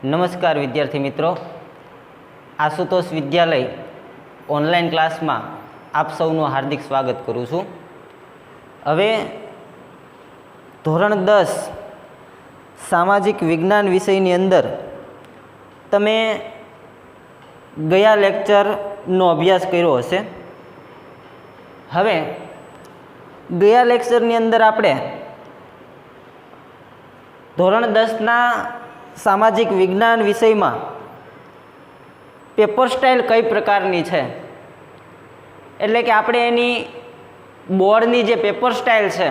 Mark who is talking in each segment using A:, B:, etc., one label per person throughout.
A: નમસ્કાર વિદ્યાર્થી મિત્રો, આશુતોષ વિદ્યાલય ઓનલાઈન ક્લાસમાં આપ સૌનું હાર્દિક સ્વાગત કરું છું। હવે ધોરણ 10 સામાજિક વિજ્ઞાન વિષયની અંદર તમે ગયા લેક્ચરનો અભ્યાસ કર્યો હશે। હવે ગયા લેક્ચરની અંદર આપણે ધોરણ 10ના સામાજિક વિજ્ઞાન વિષયમાં પેપર સ્ટાઇલ કઈ પ્રકારની છે, એટલે કે આપણે એની બોર્ડની જે પેપર સ્ટાઇલ છે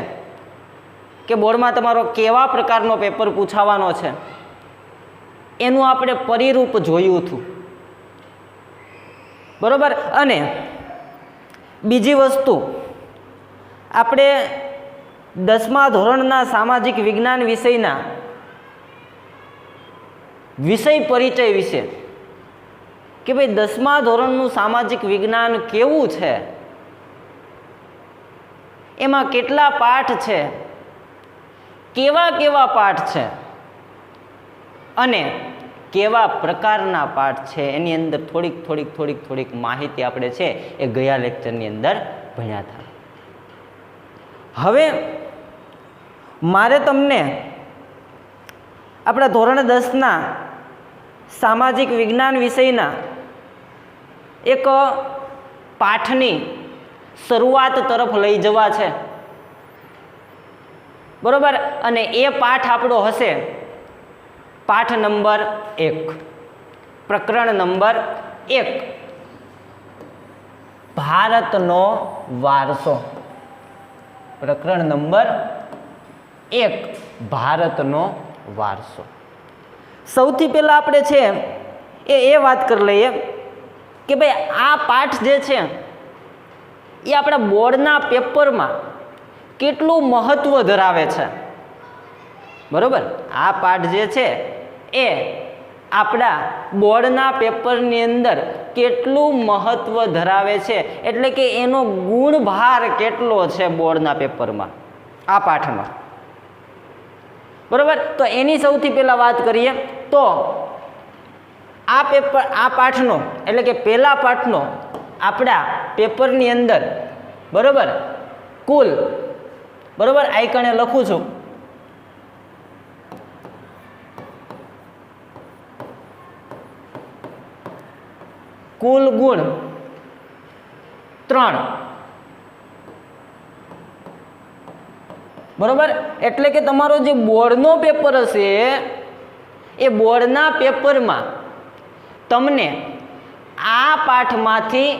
A: કે બોર્ડમાં તમારો કેવા પ્રકારનો પેપર પૂછાવાનો છે એનું આપણે પરિરૂપ જોયું હતું, બરાબર। અને બીજી વસ્તુ, આપણે 10મા ધોરણના સામાજિક વિજ્ઞાન વિષયના વિષય પરિચય વિશે કે ભાઈ 10મા ધોરણનું સામાજિક વિજ્ઞાન કેવું છે, એમાં કેટલા પાઠ છે, કેવા કેવા પાઠ છે અને કેવા પ્રકારના પાઠ છે, એની અંદર થોડીક માહિતી આપણે છે એ ગયા લેક્ચરની અંદર ભણ્યા હતા। હવે મારે તમને આપણા ધોરણ 10ના સામાજિક વિજ્ઞાન વિષયના એક પાઠની શરૂઆત તરફ લઈ જવા છે, બરોબર। અને એ પાઠ આપણો હશે પાઠ નંબર 1, પ્રકરણ નંબર 1, ભારતનો વારસો। પ્રકરણ નંબર 1, ભારતનો વારસો। સૌથી પહેલા આપણે છે એ વાત કરી લઈએ કે ભાઈ આ પાઠ જે છે એ આપણા બોર્ડના પેપરમાં કેટલું મહત્વ ધરાવે છે, બરોબર। આ પાઠ જે છે એ આપણા બોર્ડના પેપરની અંદર કેટલું મહત્વ ધરાવે છે, એટલે કે એનો ગુણભાર કેટલો છે બોર્ડના પેપરમાં આ પાઠમાં, બરોબર। તો એની સૌથી પહેલા વાત કરીએ તો આ પાઠનો એટલે કે પહેલા પાઠનો આપણા પેપરની અંદર, બરોબર, કુલ, બરોબર, આઈકણે લખું છું, કુલ ગુણ 3, બરોબર। એટલે કે તમારો જે બોર્ડનો પેપર હશે એ બોર્ડના પેપરમાં તમને આ પાઠમાંથી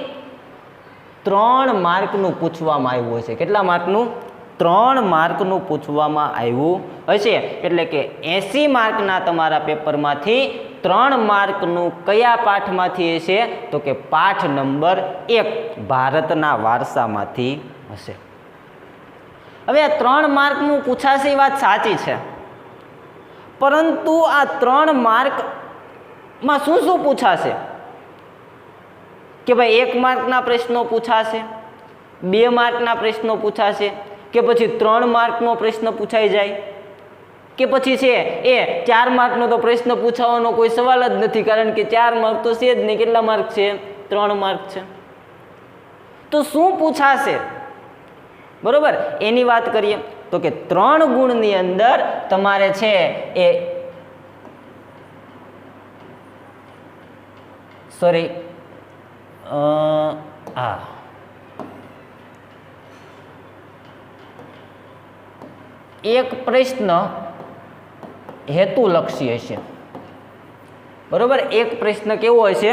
A: 3 માર્કનું પૂછવામાં આવ્યું હશે। કેટલા માર્કનું? 3 માર્કનું પૂછવામાં આવ્યું હશે, એટલે કે 80 માર્કના તમારા પેપરમાંથી 3 માર્કનું કયા પાઠમાંથી હશે? તો કે પાઠ નંબર 1, ભારતના વારસામાંથી હશે। હવે આ 3 માર્કનું પૂછાશે એ વાત સાચી છે, પરંતુ આ 3 માર્કમાં શું શું પૂછાશે કે ભાઈ 1 માર્કના પ્રશ્નો પૂછાશે, 2 માર્કના પ્રશ્નો પૂછાશે, કે પછી 3 માર્કનો પ્રશ્ન પૂછાઈ જાય, કે પછી છે એ 4 માર્કનો તો પ્રશ્ન પૂછાવાનો કોઈ સવાલ જ નથી, કારણ કે 4 માર્ક તો છે જ નહીં। કેટલા માર્ક છે? 3 માર્ક છે। તો શું પૂછાશે, બરોબર, એની વાત કરીએ તો કે 3 ગુણની અંદર તમારે છે એ એક પ્રશ્ન હેતુલક્ષી હશે, બરોબર। એક પ્રશ્ન કેવો હશે?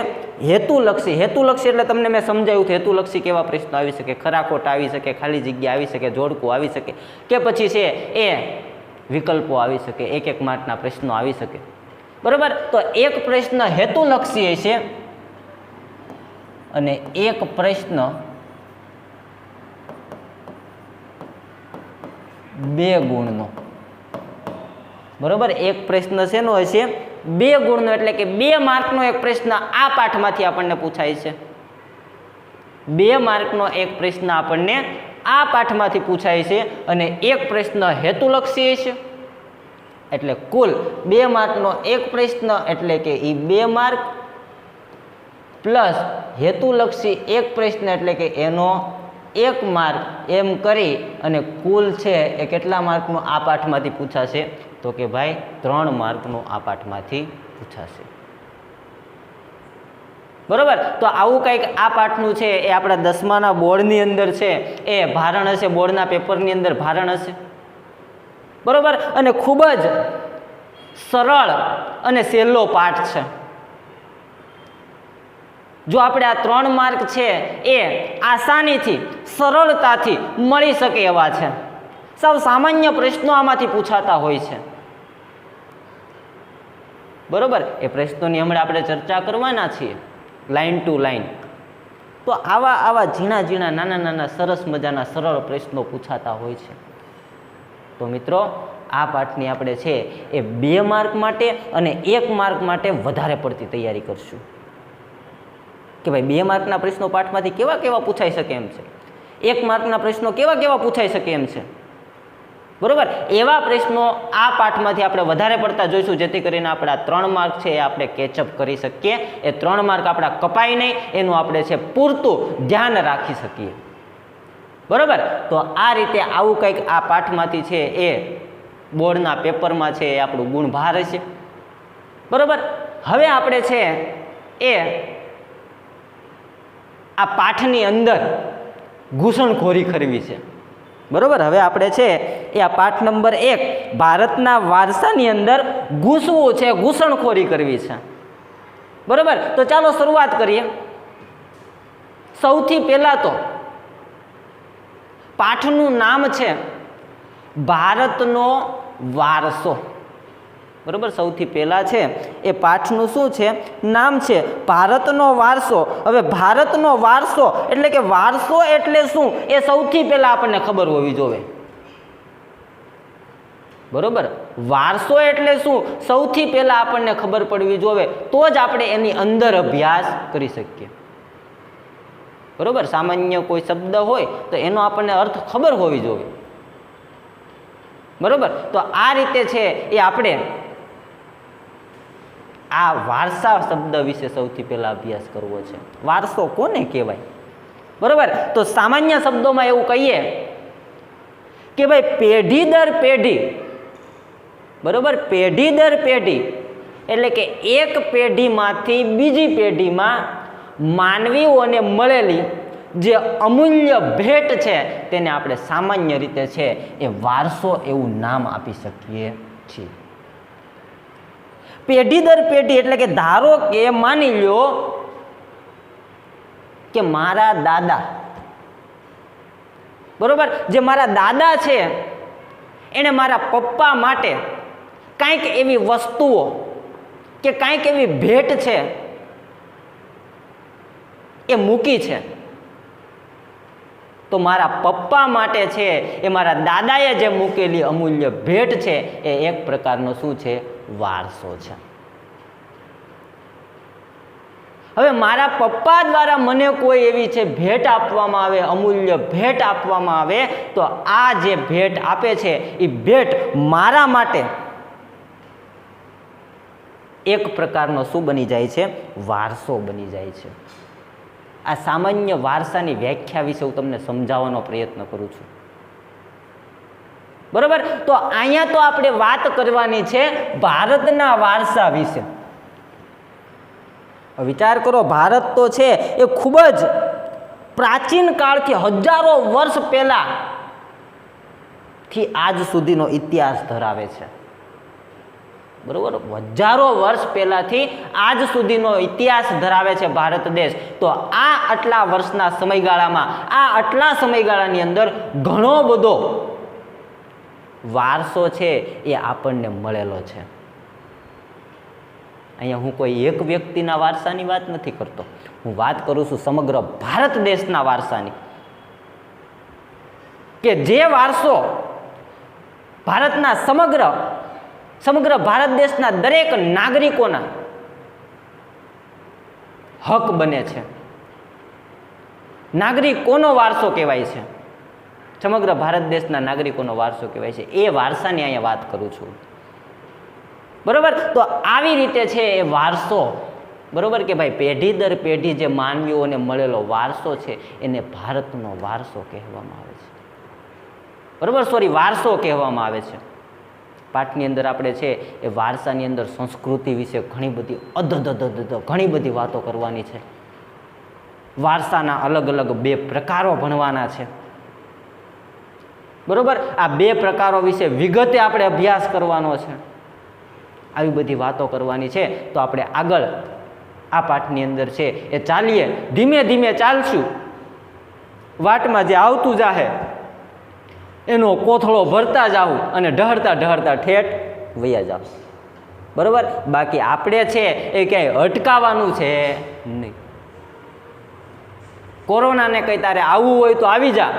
A: હેતુલક્ષી। હેતુલક્ષી એટલે તમને મેં સમજાવ્યું હતું હેતુલક્ષી કેવા પ્રશ્નો આવી શકે, ખરા ખોટા આવી શકે, ખાલી જગ્યા આવી શકે, જોડકું આવી શકે, કે પછી છે એ વિકલ્પો આવી શકે, 1 માર્કના પ્રશ્નો આવી શકે, બરોબર। તો એક પ્રશ્ન હેતુલક્ષી હશે અને એક પ્રશ્ન 2 ગુણનો, બરોબર। એક પ્રશ્ન શેનો હશે? 2 ગુણનો, એટલે કે 2 માર્કનો એક પ્રશ્ન આ પાઠમાંથી આપણને પૂછાય છે। 2 માર્કનો એક પ્રશ્ન આપણને આ પાઠમાંથી પૂછાય છે અને એક પ્રશ્ન હેતુલક્ષી હશે એટલે કુલ 2 માર્કનો એક પ્રશ્ન એટલે કે એ 2 માર્ક પ્લસ હેતુલક્ષી એક પ્રશ્ન એટલે કે એનો 1 માર્ક એમ કરી અને કુલ છે એ કેટલા માર્કનું આ પાઠમાંથી પૂછાશે? તો કે ભાઈ 3 માર્કનું આ પાઠમાંથી પૂછાશે. બરોબર. તો આવું કંઈક આ પાઠનું છે એ આપણા 10માના બોર્ડની અંદર છે એ ભારણ હશે, બોર્ડના પેપરની અંદર ભારણ હશે. બરોબર. અને ખૂબ જ સરળ અને સહેલો પાઠ છે. જો આપણે આ 3 માર્ક છે એ આસાનીથી સરળતાથી મળી શકે એવા છે. સાવ સામાન્ય પ્રશ્નો આમાંથી પૂછાતા હોય છે. બરોબર. એ પ્રશ્નોની હમણાં આપણે ચર્ચા કરવાના છીએ લાઈન ટુ લાઈન. તો આવા ઝીણા ઝીણા નાના નાના સરસ મજાના સરળ પ્રશ્નો પૂછાતા હોય છે. તો મિત્રો આ પાઠની આપણે છે એ 2 માર્ક માટે અને 1 માર્ક માટે વધારે પડતી તૈયારી કરશું કે ભાઈ 2 માર્કના પ્રશ્નો પાઠમાંથી કેવા કેવા પૂછાઈ શકે એમ છે, 1 માર્કના પ્રશ્નો કેવા કેવા પૂછાઈ શકે એમ છે. બરોબર. એવા પ્રશ્નો આ પાઠમાંથી આપણે વધારે પડતા જોઈશું, જેથી કરીને આપણા 3 માર્ક છે એ આપણે કેચઅપ કરી શકીએ. એ 3 માર્ક આપણા કપાય નહીં એનું આપણે છે પૂરતું ધ્યાન રાખી શકીએ. બરોબર. તો આ રીતે આવું કંઈક આ પાઠમાંથી છે એ બોર્ડના પેપરમાં છે એ આપણું ગુણભાર હશે. બરોબર. હવે આપણે છે એ આ પાઠની અંદર ઘૂસણખોરી કરવી છે. બરોબર. હવે આપણે છે એ આ પાઠ નંબર 1 ભારતના વારસાની અંદર ઘૂસવું છે, ઘૂસણખોરી કરવી છે. બરોબર. તો ચાલો શરૂઆત કરીએ. સૌથી પહેલા તો પાઠનું નામ છે ભારતનો વારસો. બરોબર. સૌથી પહેલા છે એ પાઠનું શું છે? નામ છે ભારતનો વારસો. હવે ભારતનો વારસો એટલે કે વારસો એટલે શું એ સૌથી પહેલા આપણને ખબર હોવી જોઈએ. બરોબર. વારસો એટલે શું સૌથી પહેલા આપણને ખબર પડવી જોઈએ, તો જ આપણે એની અંદર અભ્યાસ કરી શકીએ. બરોબર. સામાન્ય કોઈ શબ્દ હોય તો એનો આપણને અર્થ ખબર હોવી જોઈએ. બરોબર. તો આ રીતે છે એ આપણે આ વારસા શબ્દ વિશે સૌથી પહેલા અભ્યાસ કરવો છે. વારસો કોને કહેવાય? બરોબર. તો સામાન્ય શબ્દોમાં એવું કહીએ કે ભાઈ પેઢી દર પેઢી, બરોબર, પેઢી દર પેઢી એટલે કે એક પેઢીમાંથી બીજી પેઢીમાં માનવીઓને મળેલી જે અમૂલ્ય ભેટ છે તેને આપણે સામાન્ય રીતે છે એ વારસો એવું નામ આપી શકીએ છીએ. પેઢી દર પેઢી એટલે કે ધારો કે માની લો કે મારા દાદા, બરોબર, જે મારા દાદા છે એણે મારા પપ્પા માટે કાંઈક એવી વસ્તુઓ કે કાંઈક એવી ભેટ છે એ મૂકી છે. તો મારા પપ્પા માટે છે એ મારા દાદાએ જે મૂકેલી અમૂલ્ય ભેટ છે એ એક પ્રકારનો શું છે? વારસો છે. હવે મારા પપ્પા દ્વારા મને કોઈ એવી છે ભેટ આપવામાં આવે, અમૂલ્ય ભેટ આપવામાં આવે, તો આ જે ભેટ આપે છે એ ભેટ મારા માટે એક પ્રકારનો શું બની જાય છે? વારસો બની જાય છે. આ સામાન્ય વારસાની વ્યાખ્યા વિશે હું તમને સમજાવવાનો પ્રયત્ન કરું છું. બરોબર. તો અહીંયા તો આપણે વાત કરવાની છે ભારતના વારસા વિશે. વિચાર કરો, ભારત તો છે એ ખૂબ જ પ્રાચીન કાળથી હજારો વર્ષ પહેલા થી આજ સુધીનો ઇતિહાસ ધરાવે છે. બરોબર. હજારો વર્ષ પહેલાથી આજ સુધીનો ઇતિહાસ ધરાવે છે ભારત દેશ. તો આ આટલા વર્ષના સમયગાળામાં, આ આટલા સમયગાળાની અંદર ઘણો બધો વારસો છે એ આપણને મળેલો છે. અહીંયા હું કોઈ એક વ્યક્તિના વારસાની વાત નથી કરતો, હું વાત કરું છું સમગ્ર ભારત દેશના વારસાની. કે જે વારસો ભારતના સમગ્ર ભારત દેશના દરેક નાગરિકોના હક બને છે. નાગરિકોનો વારસો કહેવાય છે. સમગ્ર ભારત દેશના નાગરિકોનો વારસો કહેવાય છે. એ વારસાની અહીંયા વાત કરું છું. બરોબર. તો આવી રીતે છે એ વારસો, બરોબર, કે ભાઈ પેઢી દર પેઢી જે માનવીઓને મળેલો વારસો છે એને ભારતનો વારસો કહેવામાં આવે છે. બરોબર, સોરી, વારસો કહેવામાં આવે છે. પાઠની અંદર આપણે છે એ વારસાની અંદર સંસ્કૃતિ વિશે ઘણી બધી ઘણી બધી વાતો કરવાની છે. વારસાના અલગ અલગ 2 પ્રકારો ભણવાના છે. બરોબર, આ 2 પ્રકારો વિશે વિગતે આપણે અભ્યાસ કરવાનો છે. આવી બધી વાતો કરવાની છે. તો આપણે આગળ આ પાઠની અંદર છે એ ચાલીએ, ધીમે ધીમે ચાલશું. વાટમાં જે આવતું જાહે એનો કોથળો ભરતા જાવું અને ઢહરતા ઢહરતા ઠેઠ વયા જાવ. બરોબર, બાકી આપણે છે એ ક્યાંય અટકાવવાનું છે નહીં. કોરોનાને કઈ તારે આવવું હોય તો આવી જા,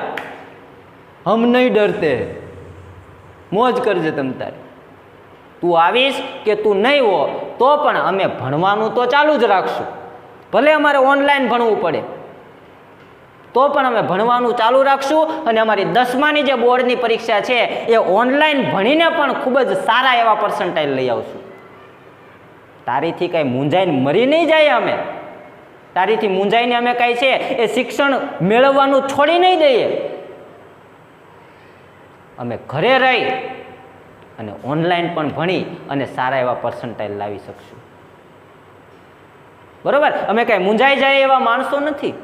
A: હમ નહીં ડરતે, મોજ કરજે તમ તારે. તું આવીશ કે તું નહીં હો તો પણ અમે ભણવાનું તો ચાલુ જ રાખશું. ભલે અમારે ઓનલાઈન ભણવું પડે તો પણ અમે ભણવાનું ચાલુ રાખશું. અને અમારી 10માની જે બોર્ડની પરીક્ષા છે એ ઓનલાઈન ભણીને પણ ખૂબ જ સારા એવા પર્સન્ટાઇલ લઈ આવશું. તારીથી કાંઈ મૂંઝાઈને મરી નહીં જાય. અમે તારીથી મૂંઝાઈને અમે કાંઈ છે એ શિક્ષણ મેળવવાનું છોડી નહીં દઈએ. અમે ઘરે રહી અને ઓનલાઈન પણ ભણી અને સારા એવા પર્સન્ટાઇલ લાવી શકશું. બરોબર, અમે કાંઈ મૂંઝાઈ જાય એવા માણસો નથી,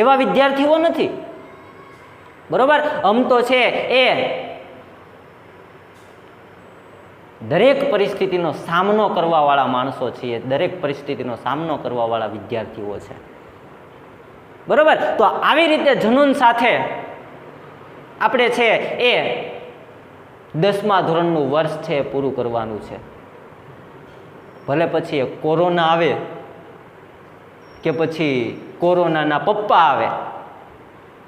A: એવા વિદ્યાર્થીઓ નથી. બરોબર, આમ તો છે એ દરેક પરિસ્થિતિનો સામનો કરવાવાળા માણસો છીએ, દરેક પરિસ્થિતિનો સામનો કરવાવાળા વિદ્યાર્થીઓ છે. બરોબર, તો આવી રીતે જનૂન સાથે આપણે છે એ 10મા ધોરણનું વર્ષ છે એ પૂરું કરવાનું છે. ભલે પછી કોરોના આવે કે પછી કોરોનાના પપ્પા આવે,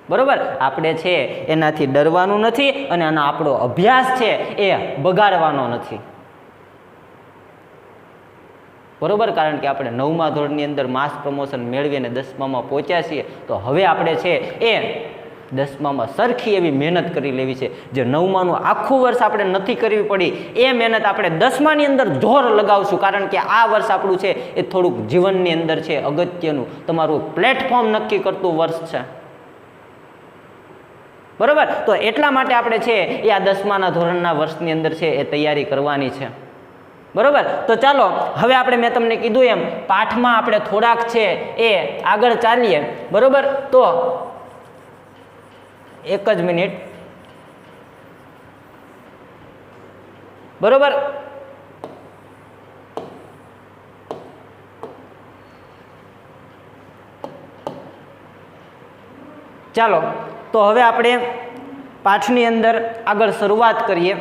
A: બરોબર, આપણે છે એનાથી ડરવાનું નથી અને આનો આપણો અભ્યાસ છે એ બગાડવાનો નથી. બરોબર, કારણ કે આપણે 9મા ધોરણની અંદર માસ પ્રમોશન મેળવીને 10મામાં પહોંચ્યા છીએ. તો હવે આપણે છે એ 10મામાં સરખી એવી મહેનત કરી લેવી છે. જે 9માનું આખું વર્ષ આપણે નથી કરવી પડી એ મહેનત આપણે 10માની અંદર જોર લગાવશું. કારણ કે આ વર્ષ આપણું છે એ થોડુંક જીવનની અંદર છે અગત્યનું, તમારું પ્લેટફોર્મ નક્કી કરતું વર્ષ છે. બરોબર, તો એટલા માટે આપણે છે એ આ 10માના ધોરણના વર્ષની અંદર છે એ તૈયારી કરવાની છે. બરોબર, તો ચાલો હવે આપણે મેં તમને કીધું એમ પાઠમાં આપણે થોડાક છે એ આગળ ચાલીએ. બરોબર, તો એક જ મિનિટ. બરોબર, ચાલો તો હવે આપણે પાઠની અંદર આગળ શરૂઆત કરીએ.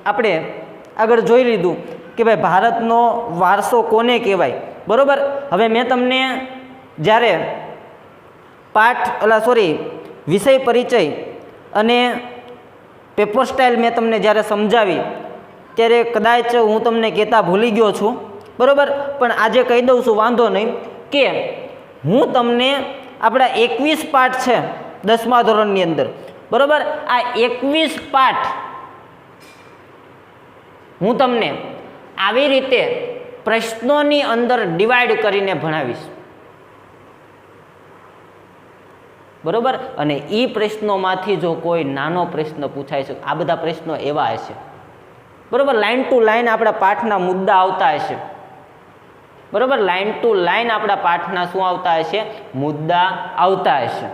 A: આપણે આગળ જોઈ લીધું કે ભાઈ ભારતનો વારસો કોને કહેવાય. બરોબર, હવે મેં તમને જ્યારે વિષય પરિચય અને પેપર સ્ટાઇલ મેં તમને જ્યારે સમજાવી ત્યારે કદાચ હું તમને કહેતા ભૂલી ગયો છું. બરોબર, પણ આજે કહી દઉં છું, વાંધો નહીં, કે હું તમને આપણા 21 પાઠ છે 10મા ધોરણની અંદર, બરોબર, આ 21 પાઠ હું તમને આવી રીતે પ્રશ્નોની અંદર ડિવાઈડ કરીને ભણાવીશ. બરોબર, અને એ પ્રશ્નોમાંથી જો કોઈ નાનો પ્રશ્ન પૂછાય છે, આ બધા પ્રશ્નો એવા હશે. બરોબર, લાઈન ટુ લાઈન આપણા પાઠના મુદ્દા આવતા હશે. બરોબર, લાઈન ટુ લાઈન આપણા પાઠના શું આવતા હશે? મુદ્દા આવતા હશે.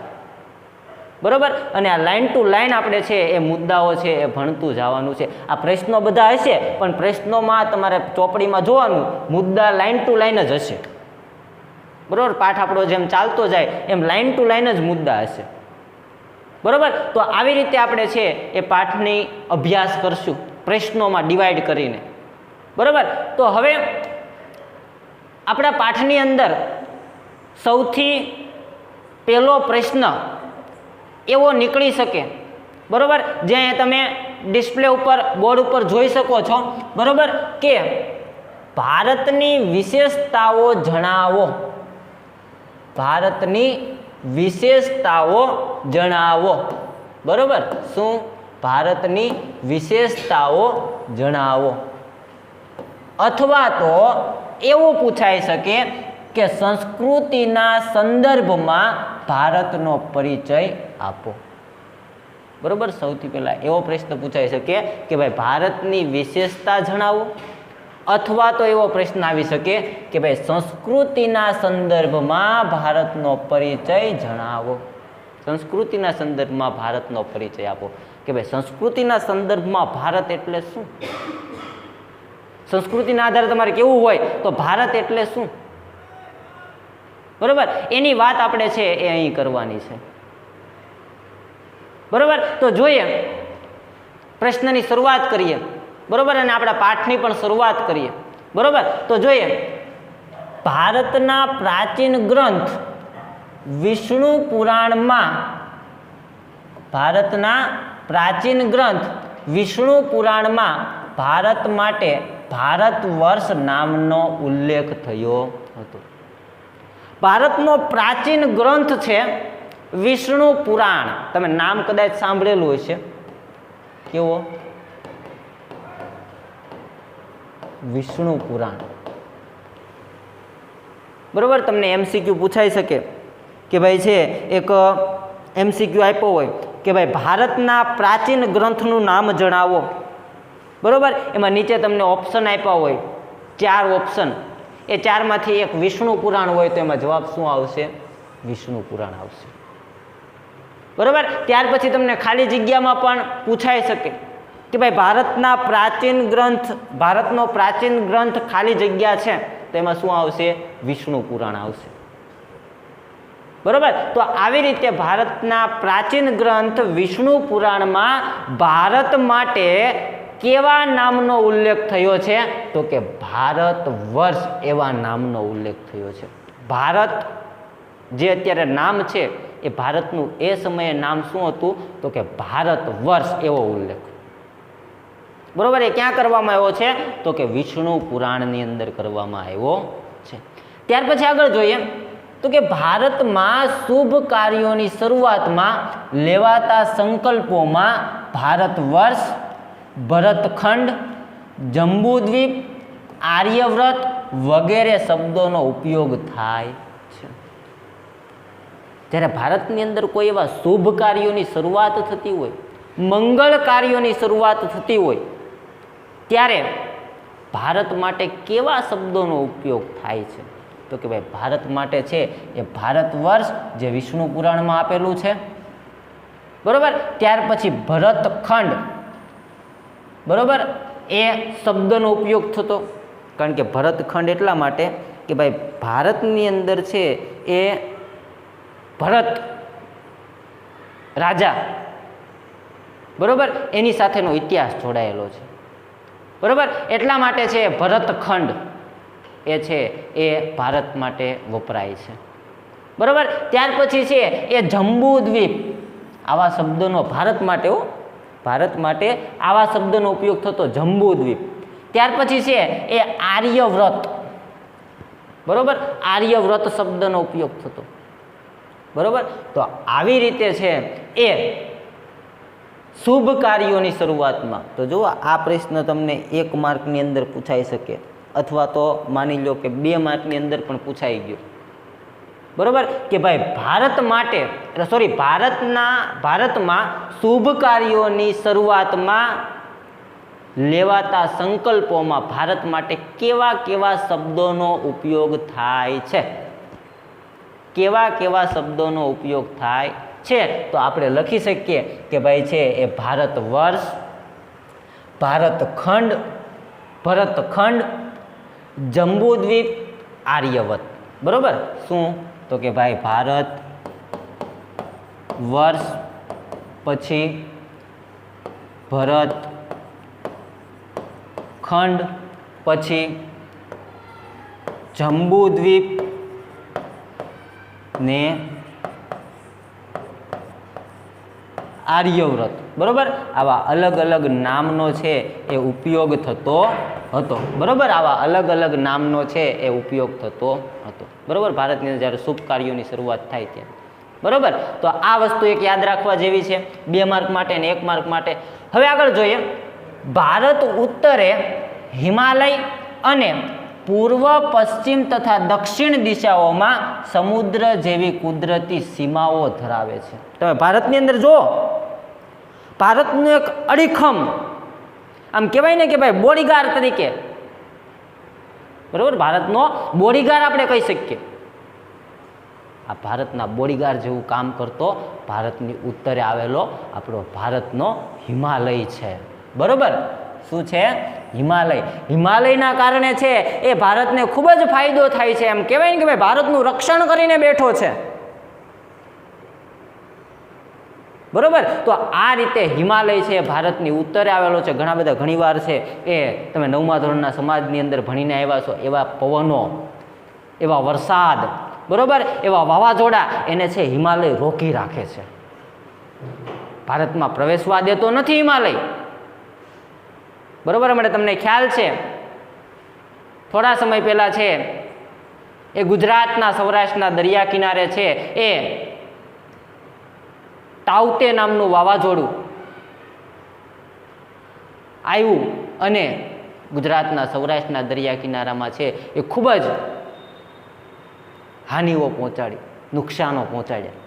A: બરોબર, અને આ લાઈન ટુ લાઈન આપણે છે એ મુદ્દાઓ છે એ ભણતું જવાનું છે. આ પ્રશ્નો બધા હશે પણ પ્રશ્નોમાં તમારે ચોપડીમાં જોવાનું મુદ્દા લાઈન ટુ લાઈન જ હશે. બરોબર, પાઠ આપણો જેમ ચાલતો જાય એમ લાઈન ટુ લાઈન જ મુદ્દા હશે. બરોબર, તો આવી રીતે આપણે છે એ પાઠની અભ્યાસ કરશું પ્રશ્નોમાં ડિવાઈડ કરીને. બરોબર, તો હવે આપણા પાઠની અંદર સૌથી પહેલો પ્રશ્ન એવો નીકળી શકે. બરોબર, જે તમે ડિસ્પ્લે ઉપર બોર્ડ ઉપર જોઈ શકો છો. બરોબર, કે ભારતની વિશેષતાઓ જણાવો. ભારતની વિશેષતાઓ જણાવો. બરોબર, શું? ભારતની વિશેષતાઓ જણાવો. અથવા તો એવું પૂછાઈ શકે કે સંસ્કૃતિના સંદર્ભમાં ભારતનો પરિચય આપો. બરોબર, સૌથી પહેલા એવો પ્રશ્ન પૂછાઈ શકે કે ભાઈ ભારતની વિશેષતા જણાવો, અથવા તો એવો પ્રશ્ન આવી શકે કે ભાઈ સંસ્કૃતિના સંદર્ભમાં ભારતનો પરિચય જણાવો. સંસ્કૃતિના સંદર્ભમાં ભારતનો પરિચય આપો કે ભાઈ સંસ્કૃતિના સંદર્ભમાં ભારત એટલે શું, સંસ્કૃતિના આધારે તમારે કેવું હોય તો ભારત એટલે શું. બરોબર, એની વાત આપણે છે એ અહીં કરવાની છે. બરોબર, તો જોઈએ, પ્રશ્નની શરૂઆત કરીએ. બરોબર, અને આપણા પાઠની પણ શરૂઆત કરીએ. બરોબર, તો જોઈએ, ભારતના પ્રાચીન ગ્રંથ વિષ્ણુ પુરાણમાં, ભારતના પ્રાચીન ગ્રંથ વિષ્ણુ પુરાણમાં ભારત માટે ભારત વર્ષ નામનો ઉલ્લેખ થયો હતો. ભારતનો પ્રાચીન ગ્રંથ છે વિષ્ણુ પુરાણ. તમે નામ કદાચ સાંભળેલું હશે. કેવો? વિષ્ણુ પુરાણ. બરોબર, તમને એમસીક્યુ પૂછાઈ શકે કે ભાઈ છે એક એમસીક્યુ આપ્યો હોય કે ભાઈ ભારતના પ્રાચીન ગ્રંથનું નામ જણાવો. બરોબર, એમાં નીચે તમને ઓપ્શન આપ્યા હોય, 4 ઓપ્શન. એ 4માંથી એક વિષ્ણુ પુરાણ હોય તો એમાં જવાબ શું આવશે? વિષ્ણુ પુરાણ આવશે. બરોબર, ત્યાર પછી તમને ખાલી જગ્યામાં પણ પૂછાઈ શકે કે ભાઈ ભારતના પ્રાચીન ગ્રંથ, ભારતનો પ્રાચીન ગ્રંથ ખાલી જગ્યા છે તો એમાં શું આવશે? વિષ્ણુ પુરાણ આવશે. બરોબર, તો આવી રીતે ભારતના પ્રાચીન ગ્રંથ વિષ્ણુ પુરાણમાં ભારત માટે કેવા નામનો ઉલ્લેખ થયો છે તો કે ભારત વર્ષ એવા નામનો ઉલ્લેખ થયો છે. ભારત જે અત્યારે નામ છે એ ભારતનું એ સમયે નામ શું હતું તો કે ભારત વર્ષ એવો ઉલ્લેખ. બરોબર, એ ક્યાં કરવામાં આવ્યો છે તો કે વિષ્ણુ પુરાણની અંદર કરવામાં આવ્યો છે. ત્યાર પછી આગળ જોઈએ તો કે ભારતમાં શુભ કાર્યોની શરૂઆતમાં લેવાતા સંકલ્પોમાં ભારત વર્ષ, ભરતખંડ, જંબુદ્વીપ, આર્યવ્રત વગેરે શબ્દોનો ઉપયોગ થાય છે. જ્યારે ભારતની અંદર કોઈ એવા શુભ કાર્યોની શરૂઆત થતી હોય, મંગળ કાર્યોની શરૂઆત થતી હોય, ત્યારે ભારત માટે કેવા શબ્દોનો ઉપયોગ થાય છે તો કે ભાઈ ભારત માટે છે એ ભારત વર્ષ જે વિષ્ણુ પુરાણમાં આપેલું છે. બરોબર, ત્યાર પછી ભરતખંડ. બરોબર, એ શબ્દનો ઉપયોગ થતો, કારણ કે ભરતખંડ એટલા માટે કે ભાઈ ભારતની અંદર છે એ ભરત રાજા, બરોબર, એની સાથેનો ઇતિહાસ જોડાયેલો છે. બરોબર, એટલા માટે છે ભરતખંડ એ છે એ ભારત માટે વપરાય છે. બરોબર, ત્યાર પછી છે એ જંબુદ્વીપ. આવા શબ્દનો ભારત માટે ભારત માટે આવા શબ્દનો ઉપયોગ થતો, જંબુદ્વીપ. ત્યાર પછી છે એ આર્યવ્રત. બરોબર, આર્યવ્રત શબ્દનો ઉપયોગ થતો. બરોબર, તો આવી રીતે છે એ શુભ કાર્યોની શરૂઆતમાં. તો જુઓ, આ પ્રશ્ન તમને 1 માર્કની અંદર પૂછાઈ શકે, અથવા તો માની લો કે 2 માર્કની અંદર પણ પૂછાઈ ગયો. બરોબર, કે ભાઈ ભારત માટે ભારતમાં શુભ કાર્યોની શરૂઆતમાં લેવાતા સંકલ્પોમાં ભારત માટે કેવા કેવા શબ્દોનો ઉપયોગ થાય છે, કેવા કેવા શબ્દોનો ઉપયોગ થાય છે, તો આપણે લખી શકીએ કે ભાઈ છે એ ભારત વર્ષ, ભરતખંડ, જંબુદ્વીપ, આર્યવત. બરોબર, શું તો કે ભાઈ ભારત વર્ષ, પછી ભરત ખંડ, પછી જંબુદ્વીપ ને આર્યવ્રત. બરોબર, આવા અલગ અલગ નામનો છે એ ઉપયોગ થતો હતો. બરોબર, આવા અલગ અલગ નામનો છે એ ઉપયોગ થતો હતો. બરોબર, ભારતની અંદર જ્યારે શુભ કાર્યોની શરૂઆત થાય ત્યારે. બરોબર, તો આ વસ્તુ એક યાદ રાખવા જેવી છે, 2 માર્ક માટે અને 1 માર્ક માટે. હવે આગળ જોઈએ, ભારત ઉત્તરે હિમાલય અને પૂર્વ પશ્ચિમ તથા દક્ષિણ દિશાઓમાં સમુદ્ર જેવી કુદરતી સીમાઓ ધરાવે છે. તમે ભારતની અંદર જુઓ, ભારતનું એક અડીખમ આમ કહેવાય ને કે ભાઈ બોડીગાર્ડ તરીકે, બરોબર, ભારતનો બોડીગાર્ડ આપણે કહી શકીએ. આ ભારતના બોડીગાર્ડ જેવું કામ કરતો ભારતની ઉત્તરે આવેલો આપણો ભારતનો હિમાલય છે. બરોબર, શું છે? હિમાલય. હિમાલયના કારણે છે એ ભારતને ખૂબ જ ફાયદો થાય છે. એમ કહેવાય ને કે ભાઈ ભારતનું રક્ષણ કરીને બેઠો છે. બરોબર, તો આ રીતે હિમાલય છે ભારતની ઉત્તરે આવેલો છે. ઘણા બધા ઘણીવાર છે એ તમે 9મા ધોરણના સમાજની અંદર ભણીને આવ્યા છો, એવા પવનો, એવા વરસાદ, બરોબર, એવા વાવાઝોડા એને છે હિમાલય રોકી રાખે છે. ભારતમાં પ્રવેશવા દેતો નથી હિમાલય. બરોબર, મને તમને ખ્યાલ છે થોડા સમય પહેલા છે એ ગુજરાતના સૌરાષ્ટ્રના દરિયા કિનારે છે એ તાઉતે નામનું વાવાઝોડું આવ્યું અને ગુજરાતના સૌરાષ્ટ્રના દરિયા કિનારામાં છે એ ખૂબ જ હાનિઓ પહોંચાડી, નુકસાનો પહોંચાડ્યા.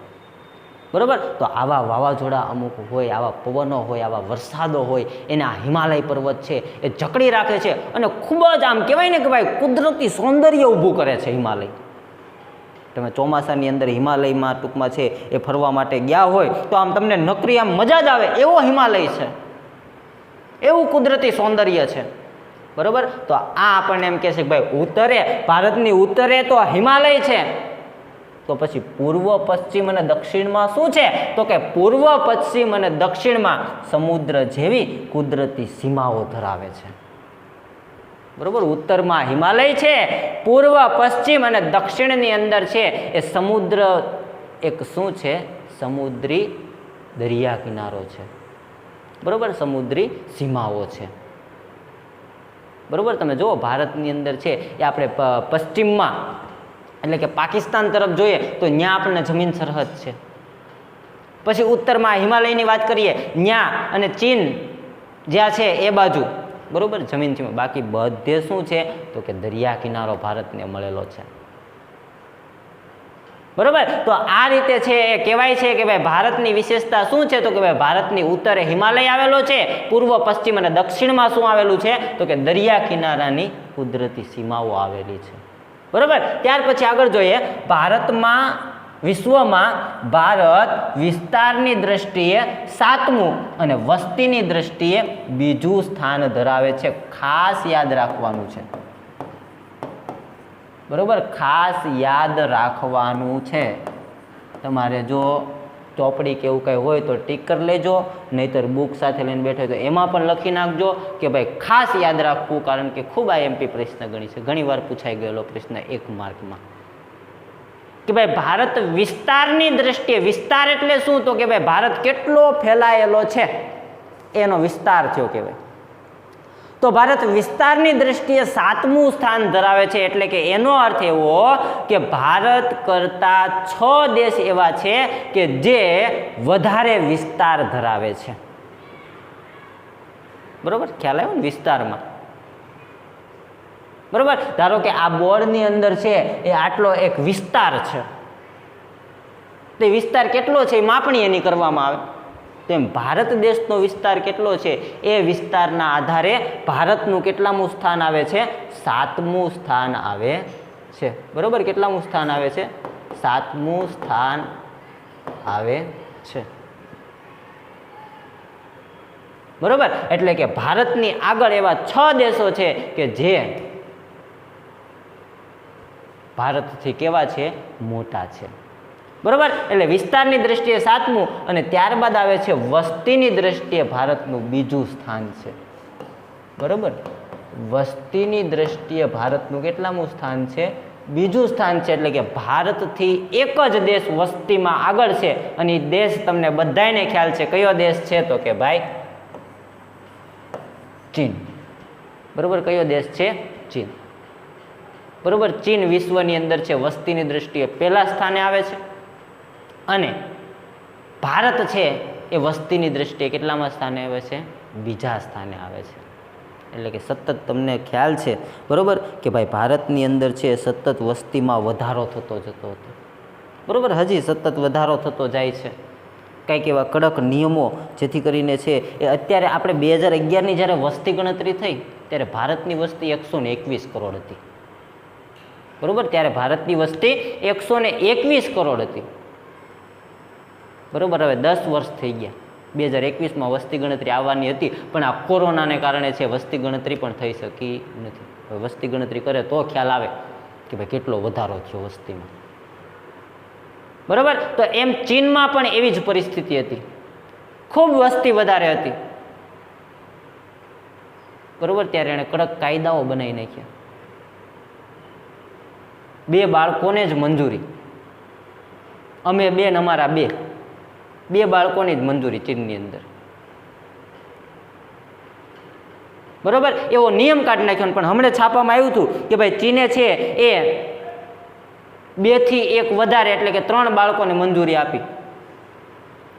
A: બરોબર, તો આવા વાવાઝોડા અમુક હોય, આવા પવનો હોય, આવા વરસાદો હોય, એને આ હિમાલય પર્વત છે એ જકડી રાખે છે અને ખૂબ જ આમ કહેવાય ને કે ભાઈ કુદરતી સૌંદર્ય ઊભું કરે છે હિમાલય. તમે ચોમાસાની અંદર હિમાલયમાં ટૂંકમાં છે એ ફરવા માટે ગયા હોય તો આમ તમને નકરી આમ મજા જ આવે એવો હિમાલય છે, એવું કુદરતી સૌંદર્ય છે. બરોબર, તો આ આપણને એમ કહે છે કે ભાઈ ઉત્તરે, ભારતની ઉત્તરે તો હિમાલય છે, તો પછી પૂર્વ પશ્ચિમ અને દક્ષિણમાં શું છે? તો કે પૂર્વ પશ્ચિમ અને દક્ષિણમાં સમુદ્ર જેવી કુદરતી સીમાઓ ધરાવે છે. બરોબર, ઉત્તરમાં હિમાલય છે, પૂર્વ પશ્ચિમ અને દક્ષિણની અંદર છે એ સમુદ્ર, એક શું છે? સમુદ્રી દરિયા કિનારો છે. બરોબર, સમુદ્રી સીમાઓ છે. બરોબર, તમે જુઓ ભારતની અંદર છે એ આપણે પશ્ચિમમાં એટલે કે પાકિસ્તાન તરફ જોઈએ તો ત્યાં આપણને જમીન સરહદ છે. પછી ઉત્તરમાં હિમાલયની વાત કરીએ ત્યાં અને ચીન જ્યાં છે એ બાજુ, બરોબર, જમીન છે. બાકી બધે શું છે? તો કે દરિયા કિનારો ભારતને મળેલો છે. બરોબર, તો આ રીતે છે એ કહેવાય છે કે ભાઈ ભારતની વિશેષતા શું છે? તો કે ભાઈ ભારતની ઉત્તરે હિમાલય આવેલો છે, પૂર્વ પશ્ચિમ અને દક્ષિણમાં શું આવેલું છે? તો કે દરિયા કિનારાની કુદરતી સીમાઓ આવેલી છે. બરોબર, ત્યાર પછી આગળ જોઈએ, ભારતમાં, વિશ્વમાં ભારત વિસ્તારની દ્રષ્ટિએ 7મું અને વસ્તીની દ્રષ્ટિએ 2જું સ્થાન ધરાવે છે. ખાસ યાદ રાખવાનું છે. બરોબર, ખાસ યાદ રાખવાનું છે. તમારે જો ચોપડી કે એવું કંઈ હોય તો ટીક કરી લેજો, નહીતર બુક સાથે લઈને બેઠો હોય તો એમાં પણ લખી નાખજો કે ભાઈ ખાસ યાદ રાખવું, કારણ કે ખૂબ આઈએમપી પ્રશ્ન ગણી છે, ઘણીવાર પૂછાઈ ગયેલો પ્રશ્ન 1 માર્કમાં કે ભાઈ ભારત વિસ્તારની દ્રષ્ટિએ, વિસ્તાર એટલે શું? તો કે ભાઈ ભારત કેટલો ફેલાયેલો છે એનો વિસ્તાર થયો કહેવાય. તો ભારત વિસ્તારની દ્રષ્ટિએ 7મું સ્થાન ધરાવે છે. એટલે કે એનો અર્થ એવો કે ભારત કરતા 6 દેશ એવા છે કે જે વધારે વિસ્તાર ધરાવે છે. બરોબર, ખ્યાલ આવ્યો ને વિસ્તારમાં? બરોબર, ધારો કે આ બોર્ડની અંદર છે એ આટલો એક વિસ્તાર છે, તો વિસ્તાર કેટલો છે એ માપણી એની કરવામાં આવે. તેમ ભારત દેશનો વિસ્તાર કેટલો છે એ વિસ્તારના આધારે ભારતનું કેટલામું સ્થાન આવે છે? 7મું સ્થાન આવે છે. બરોબર, કેટલામું સ્થાન આવે છે? 7મું સ્થાન આવે છે. બરોબર, એટલે કે ભારતની આગળ એવા 6 દેશો છે કે જે ભારતથી કેવા છે? મોટા છે. બરોબર, એટલે વિસ્તારની દ્રષ્ટિએ 7મું અને ત્યારબાદ આવે છે વસ્તીની દ્રષ્ટિએ ભારતનું 2જું સ્થાન છે. બરોબર, વસ્તીની દ્રષ્ટિએ ભારતનું કેટલામું સ્થાન છે? 2જું સ્થાન છે. એટલે કે ભારતથી એક જ દેશ વસ્તીમાં આગળ છે અને એ દેશ તમને બધાને ખ્યાલ છે કયો દેશ છે? તો કે ભાઈ ચીન. બરોબર, કયો દેશ છે? ચીન. બરોબર, ચીન વિશ્વની અંદર છે વસ્તીની દ્રષ્ટિએ પહેલા સ્થાને આવે છે અને ભારત છે એ વસ્તીની દ્રષ્ટિએ કેટલામાં સ્થાને આવે છે? 2જા સ્થાને આવે છે. એટલે કે સતત તમને ખ્યાલ છે બરાબર કે ભાઈ ભારતની અંદર છે સતત વસ્તીમાં વધારો થતો જતો હતો બરાબર, હજી સતત વધારો થતો જાય છે. કંઈક એવા કડક નિયમો જેથી કરીને છે એ અત્યારે આપણે 2011ની જ્યારે વસ્તી ગણતરી થઈ ત્યારે ભારતની વસ્તી 121 કરોડ હતી બરાબર. ત્યારે ભારતની વસ્તી 121 કરોડ હતી બરાબર. હવે 10 વર્ષ થઈ ગયા, 2021માં વસ્તી ગણતરી આવવાની હતી પણ આ કોરોનાને કારણે છે વસ્તી ગણતરી પણ થઈ શકી નથી. હવે વસ્તી ગણતરી કરે તો ખ્યાલ આવે કે ભાઈ કેટલો વધારો થયો વસ્તીમાં બરાબર. તો એમ ચીનમાં પણ એવી જ પરિસ્થિતિ હતી, ખૂબ વસ્તી વધારે હતી બરાબર. ત્યારે એણે કડક કાયદાઓ બનાવી નાખ્યા. 2 બાળકોને જ મંજૂરી, અમે 2 ને અમારા 2 બાળકોની જ મંજૂરી ચીનની અંદર બરાબર. એવો નિયમ કાઢી નાખ્યો. પણ હમણાં છાપામાં આવ્યું હતું કે ભાઈ ચીને છે એ 2 થી 1 વધારે એટલે કે 3 બાળકોને મંજૂરી આપી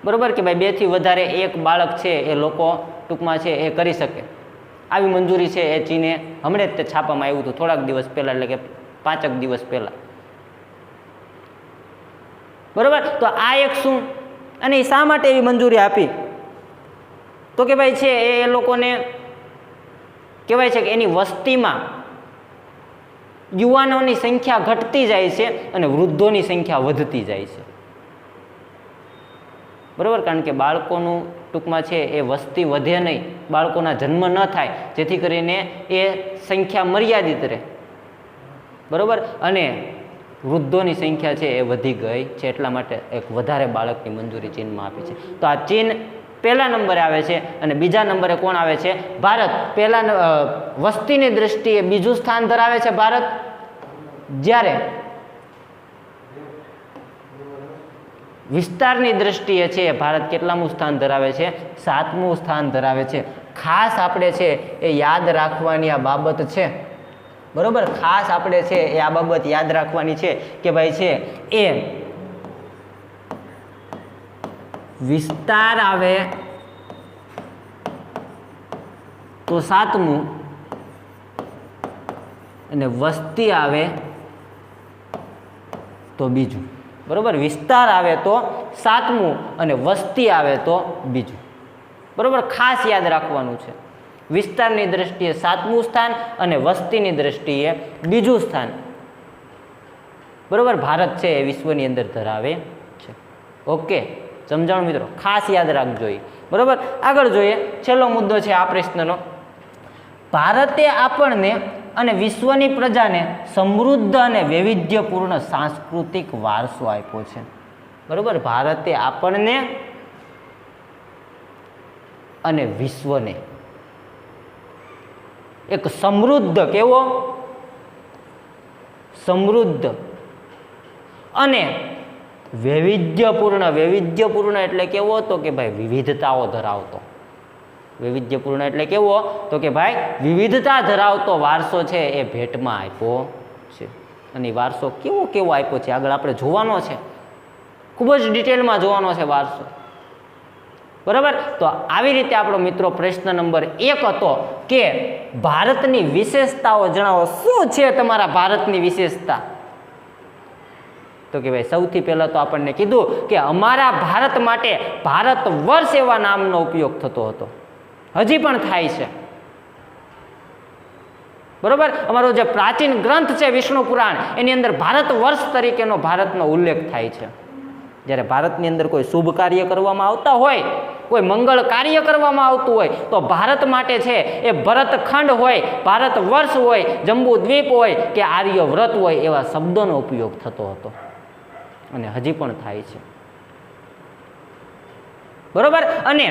A: બરાબર. કે ભાઈ 2 થી વધારે 1 બાળક છે એ લોકો ટૂંકમાં છે એ કરી શકે, આવી મંજૂરી છે એ ચીને હમણાં જ તે છાપામાં આવ્યું હતું થોડાક દિવસ પહેલાં, એટલે કે 5 દિવસ પહેલાં બરાબર. તો આ એક શું અને એ શા માટે એવી મંજૂરી આપી તો કે ભાઈ છે એ લોકોને કહેવાય છે કે એની વસ્તીમાં યુવાનોની સંખ્યા ઘટતી જાય છે અને વૃદ્ધોની સંખ્યા વધતી જાય છે બરાબર. કારણ કે બાળકોનું ટૂંકમાં છે એ વસ્તી વધે નહીં, બાળકોના જન્મ ન થાય જેથી કરીને એ સંખ્યા મર્યાદિત રહે બરાબર. અને વૃદ્ધોની સંખ્યા છે એ વધી ગઈ છે એટલા માટે એક વધારે બાળકની મંજૂરી ચીનમાં આપી છે. તો આ ચીન પહેલા નંબરે આવે છે અને બીજા નંબરે કોણ આવે છે? ભારત. પહેલા વસ્તીની દ્રષ્ટિએ બીજું સ્થાન ધરાવે છે ભારત, જ્યારે વિસ્તારની દ્રષ્ટિએ છે ભારત કેટલામું સ્થાન ધરાવે છે? 7મું સ્થાન ધરાવે છે. ખાસ આપણે છે એ યાદ રાખવાની આ બાબત છે બરોબર. ખાસ આપણે છે એ આ બાબત યાદ રાખવાની છે કે ભાઈ છે એ વિસ્તાર આવે તો 7મું અને વસ્તી આવે તો બીજું બરોબર. વિસ્તાર આવે તો 7મું અને વસ્તી આવે તો બીજું બરોબર. ખાસ યાદ રાખવાનું છે. વિસ્તારની દ્રષ્ટિએ 7મું સ્થાન અને વસ્તીની દ્રષ્ટિએ બીજું સ્થાન બરોબર ભારત છે એ વિશ્વની અંદર ધરાવે છે. ઓકે, સમજાણું મિત્રો? ખાસ યાદ રાખજો બરોબર. આગળ જોઈએ, છેલ્લો મુદ્દો છે આ પ્રશ્નનો. ભારતે આપણને અને વિશ્વની પ્રજાને સમૃદ્ધ અને વૈવિધ્યપૂર્ણ સાંસ્કૃતિક વારસો આપ્યો છે બરોબર. ભારતે આપણને અને વિશ્વને એક સમૃદ્ધ, કેવો? સમૃદ્ધ અને વૈવિધ્યપૂર્ણ. વૈવિધ્યપૂર્ણ એટલે કેવો? તો કે ભાઈ વિવિધતાઓ ધરાવતો. વૈવિધ્યપૂર્ણ એટલે કેવો? તો કે ભાઈ વિવિધતા ધરાવતો વારસો છે એ ભેટમાં આપ્યો છે. અને વારસો કેવો કેવો આપ્યો છે આગળ આપણે જોવાનો છે, ખૂબ જ ડિટેલમાં જોવાનો છે વારસો બરાબર. તો આવી રીતે આપણો મિત્રો પ્રશ્ન નંબર 1 હતો કે ભારતની વિશેષતાઓ જણાવો. શું છે તમારા ભારતની વિશેષતા? તો કે ભાઈ સૌથી પહેલા તો આપણને કીધું કે અમારા ભારત માટે ભારત વર્ષ એવા નામનો ઉપયોગ થતો હતો, હજી પણ થાય છે બરોબર. અમારો જે પ્રાચીન ગ્રંથ છે વિષ્ણુ પુરાણ, એની અંદર ભારત વર્ષ તરીકેનો ભારતનો ઉલ્લેખ થાય છે. જ્યારે ભારતની અંદર કોઈ શુભ કાર્ય કરવામાં આવતા હોય, કોઈ મંગળ કાર્ય કરવામાં આવતું હોય તો ભારત માટે છે એ ભરતખંડ હોય, ભારત વર્ષ હોય, જંબુ દ્વીપ હોય કે આર્યવ્રત હોય એવા શબ્દોનો ઉપયોગ થતો હતો અને હજી પણ થાય છે બરોબર. અને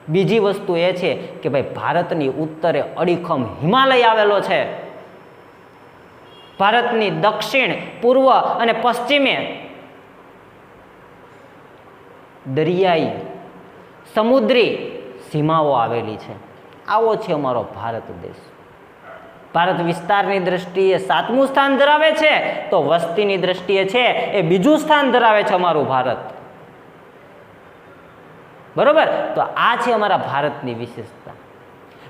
A: બીજી વસ્તુ એ છે કે ભાઈ ભારતની ઉત્તરે અડીખમ હિમાલય આવેલો છે. ભારતની દક્ષિણ, પૂર્વ અને પશ્ચિમે દરિયાઈ, સમુદ્રી સીમાઓ આવેલી છે. આવો છે અમારો ભારત દેશ. ભારત વિસ્તારની દ્રષ્ટિએ 7મું સ્થાન ધરાવે છે તો વસ્તીની દ્રષ્ટિએ છે એ બીજું સ્થાન ધરાવે છે અમારું ભારત બરોબર. તો આ છે અમારા ભારતની વિશેષતા.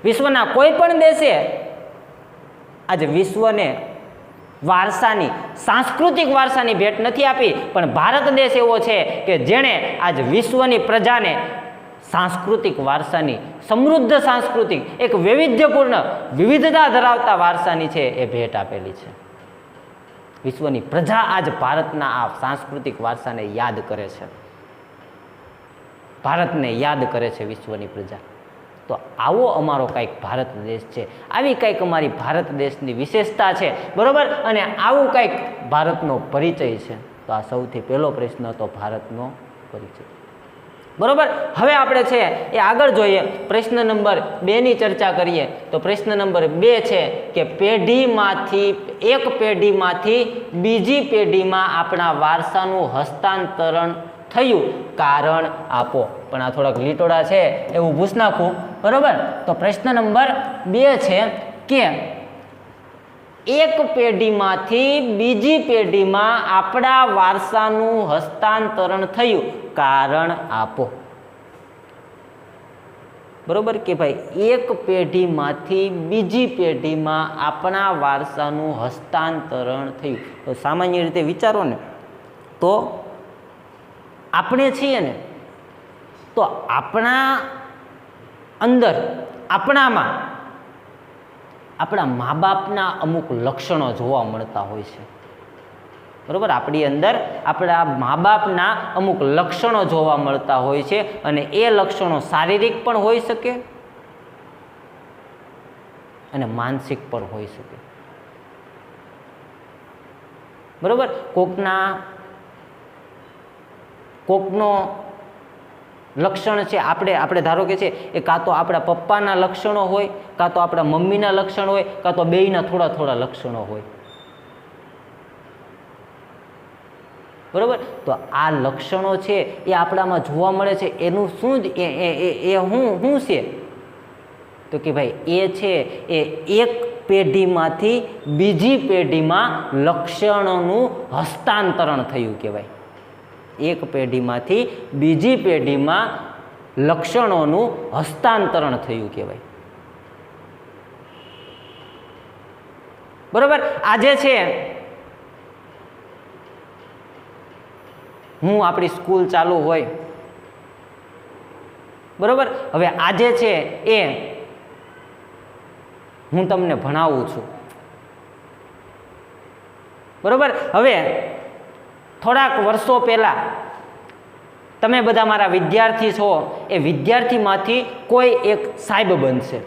A: વિશ્વના કોઈ પણ દેશે આજે વિશ્વને વારસાની, સાંસ્કૃતિક વારસાની ભેટ નથી આપી, પણ ભારત દેશ એવો છે કે જેણે આજ વિશ્વની પ્રજાને સાંસ્કૃતિક વારસાની, સમૃદ્ધ સાંસ્કૃતિક, એક વૈવિધ્યપૂર્ણ, વિવિધતા ધરાવતા વારસાની છે એ ભેટ આપેલી છે. વિશ્વની પ્રજા આજ ભારતના આ સાંસ્કૃતિક વારસાને યાદ કરે છે. ભારતને યાદ કરે છે વિશ્વની પ્રજા. તો આવો અમારો કંઈક ભારત દેશ છે, આવી કંઈક અમારી ભારત દેશની વિશેષતા છે, બરોબર. અને આવું કંઈક ભારતનો પરિચય છે. તો આ સૌથી પહેલો પ્રશ્ન હતો ભારતનો પરિચય, બરોબર. હવે આપણે છે એ આગળ જોઈએ, પ્રશ્ન નંબર 2ની ચર્ચા કરીએ. તો પ્રશ્ન નંબર 2 છે કે એક પેઢીમાંથી બીજી પેઢીમાં આપણા વારસાનું હસ્તાંતરણ થયું, કારણ આપો. પણ આ થોડાક લીટોડા છે એવું પૂછ નાખું, બરોબર. તો પ્રશ્ન નંબર 2 છે કે એક પેઢીમાંથી બીજી પેઢીમાં આપણા વારસાનું હસ્તાંતરણ થયું, કારણ આપો. બરોબર કે ભાઈ એક પેઢીમાંથી બીજી પેઢીમાં આપણા વારસાનું હસ્તાંતરણ થયું. તો સામાન્ય રીતે વિચારો ને તો આપણે છીએ ને, તો આપણા અંદર, આપણામાં આપણા મા બાપના અમુક લક્ષણો જોવા મળતા હોય છે, બરોબર. આપણી અંદર આપણા મા બાપના અમુક લક્ષણો જોવા મળતા હોય છે, અને એ લક્ષણો શારીરિક પણ હોઈ શકે અને માનસિક પણ હોઈ શકે, બરોબર. કોકનો લક્ષણ છે, આપણે ધારો કે છે એ કાં તો આપણા પપ્પાના લક્ષણો હોય, કાં તો આપણા મમ્મીના લક્ષણ હોય, કાં તો બેયના થોડા થોડા લક્ષણો હોય, બરોબર. તો આ લક્ષણો છે એ આપણામાં જોવા મળે છે. એનું શું જ શું છે તો કે ભાઈ એ છે એ એક પેઢીમાંથી બીજી પેઢીમાં લક્ષણોનું હસ્તાંતરણ થયું કહેવાય. એક પેઢીમાંથી બીજી પેઢીમાં લક્ષણોનું હસ્તાંતરણ થયું કહેવાય, બરોબર. આજે છે હું આપણી સ્કૂલ ચાલુ હોય, બરોબર. હવે આજે છે એ હું તમને ભણાવું છું, બરોબર. હવે થોડાક વર્ષો પહેલાં તમે બધા મારા વિદ્યાર્થી છો, એ વિદ્યાર્થીમાંથી કોઈ એક સાહેબ બનશે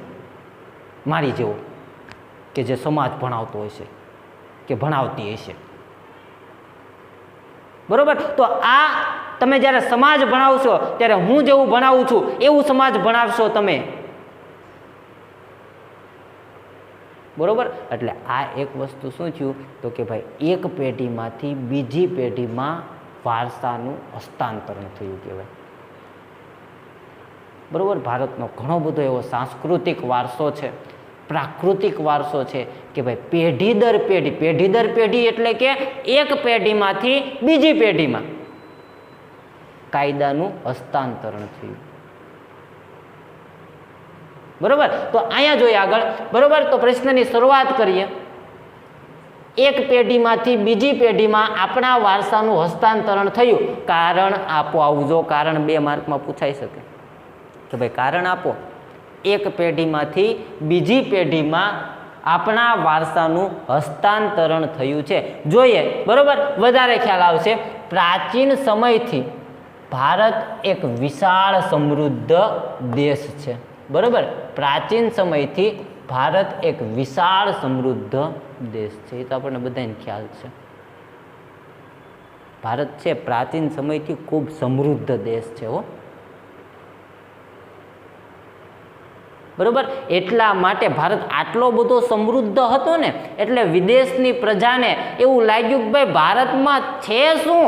A: મારી જેવો, કે જે સમાજ ભણાવતો હશે કે ભણાવતી હશે, બરોબર. તો આ તમે જ્યારે સમાજ ભણાવશો ત્યારે હું જેવું ભણાવું છું એવું સમાજ ભણાવશો તમે, બરોબર. એટલે આ એક વસ્તુ શું થયું તો કે ભાઈ એક પેઢીમાંથી બીજી પેઢીમાં વારસાનું હસ્તાંતરણ થયું કહેવાય, બરોબર. ભારતનો ઘણો બધો એવો સાંસ્કૃતિક વારસો છે, પ્રાકૃતિક વારસો છે કે ભાઈ પેઢી દર પેઢી એટલે કે એક પેઢીમાંથી બીજી પેઢીમાં કાયદાનું હસ્તાંતરણ થયું, બરોબર. તો અહીંયા જોઈએ આગળ, બરોબર. તો પ્રશ્નની શરૂઆત કરીએ. એક પેઢીમાંથી બીજી પેઢીમાં આપણા વારસાનું હસ્તાંતરણ થયું, કારણ આપો. આવું જો કારણ 2 માર્કમાં પૂછાઈ શકે કે ભાઈ કારણ આપો. એક પેઢીમાંથી બીજી પેઢીમાં આપણા વારસાનું હસ્તાંતરણ થયું છે. જોઈએ, બરોબર. વધારે ખ્યાલ આવશે. પ્રાચીન સમયથી ભારત એક વિશાળ સમૃદ્ધ દેશ છે, બરોબર. પ્રાચીન સમયથી ભારત એક વિશાળ સમૃદ્ધ દેશ છે, એ તો આપણને બધાને ખ્યાલ છે. ભારત છે પ્રાચીન સમયથી ખૂબ સમૃદ્ધ દેશ છે હો, બરોબર. એટલા માટે ભારત આટલો બધો સમૃદ્ધ હતો ને, એટલે વિદેશની પ્રજાને એવું લાગ્યું કે ભાઈ ભારતમાં છે શું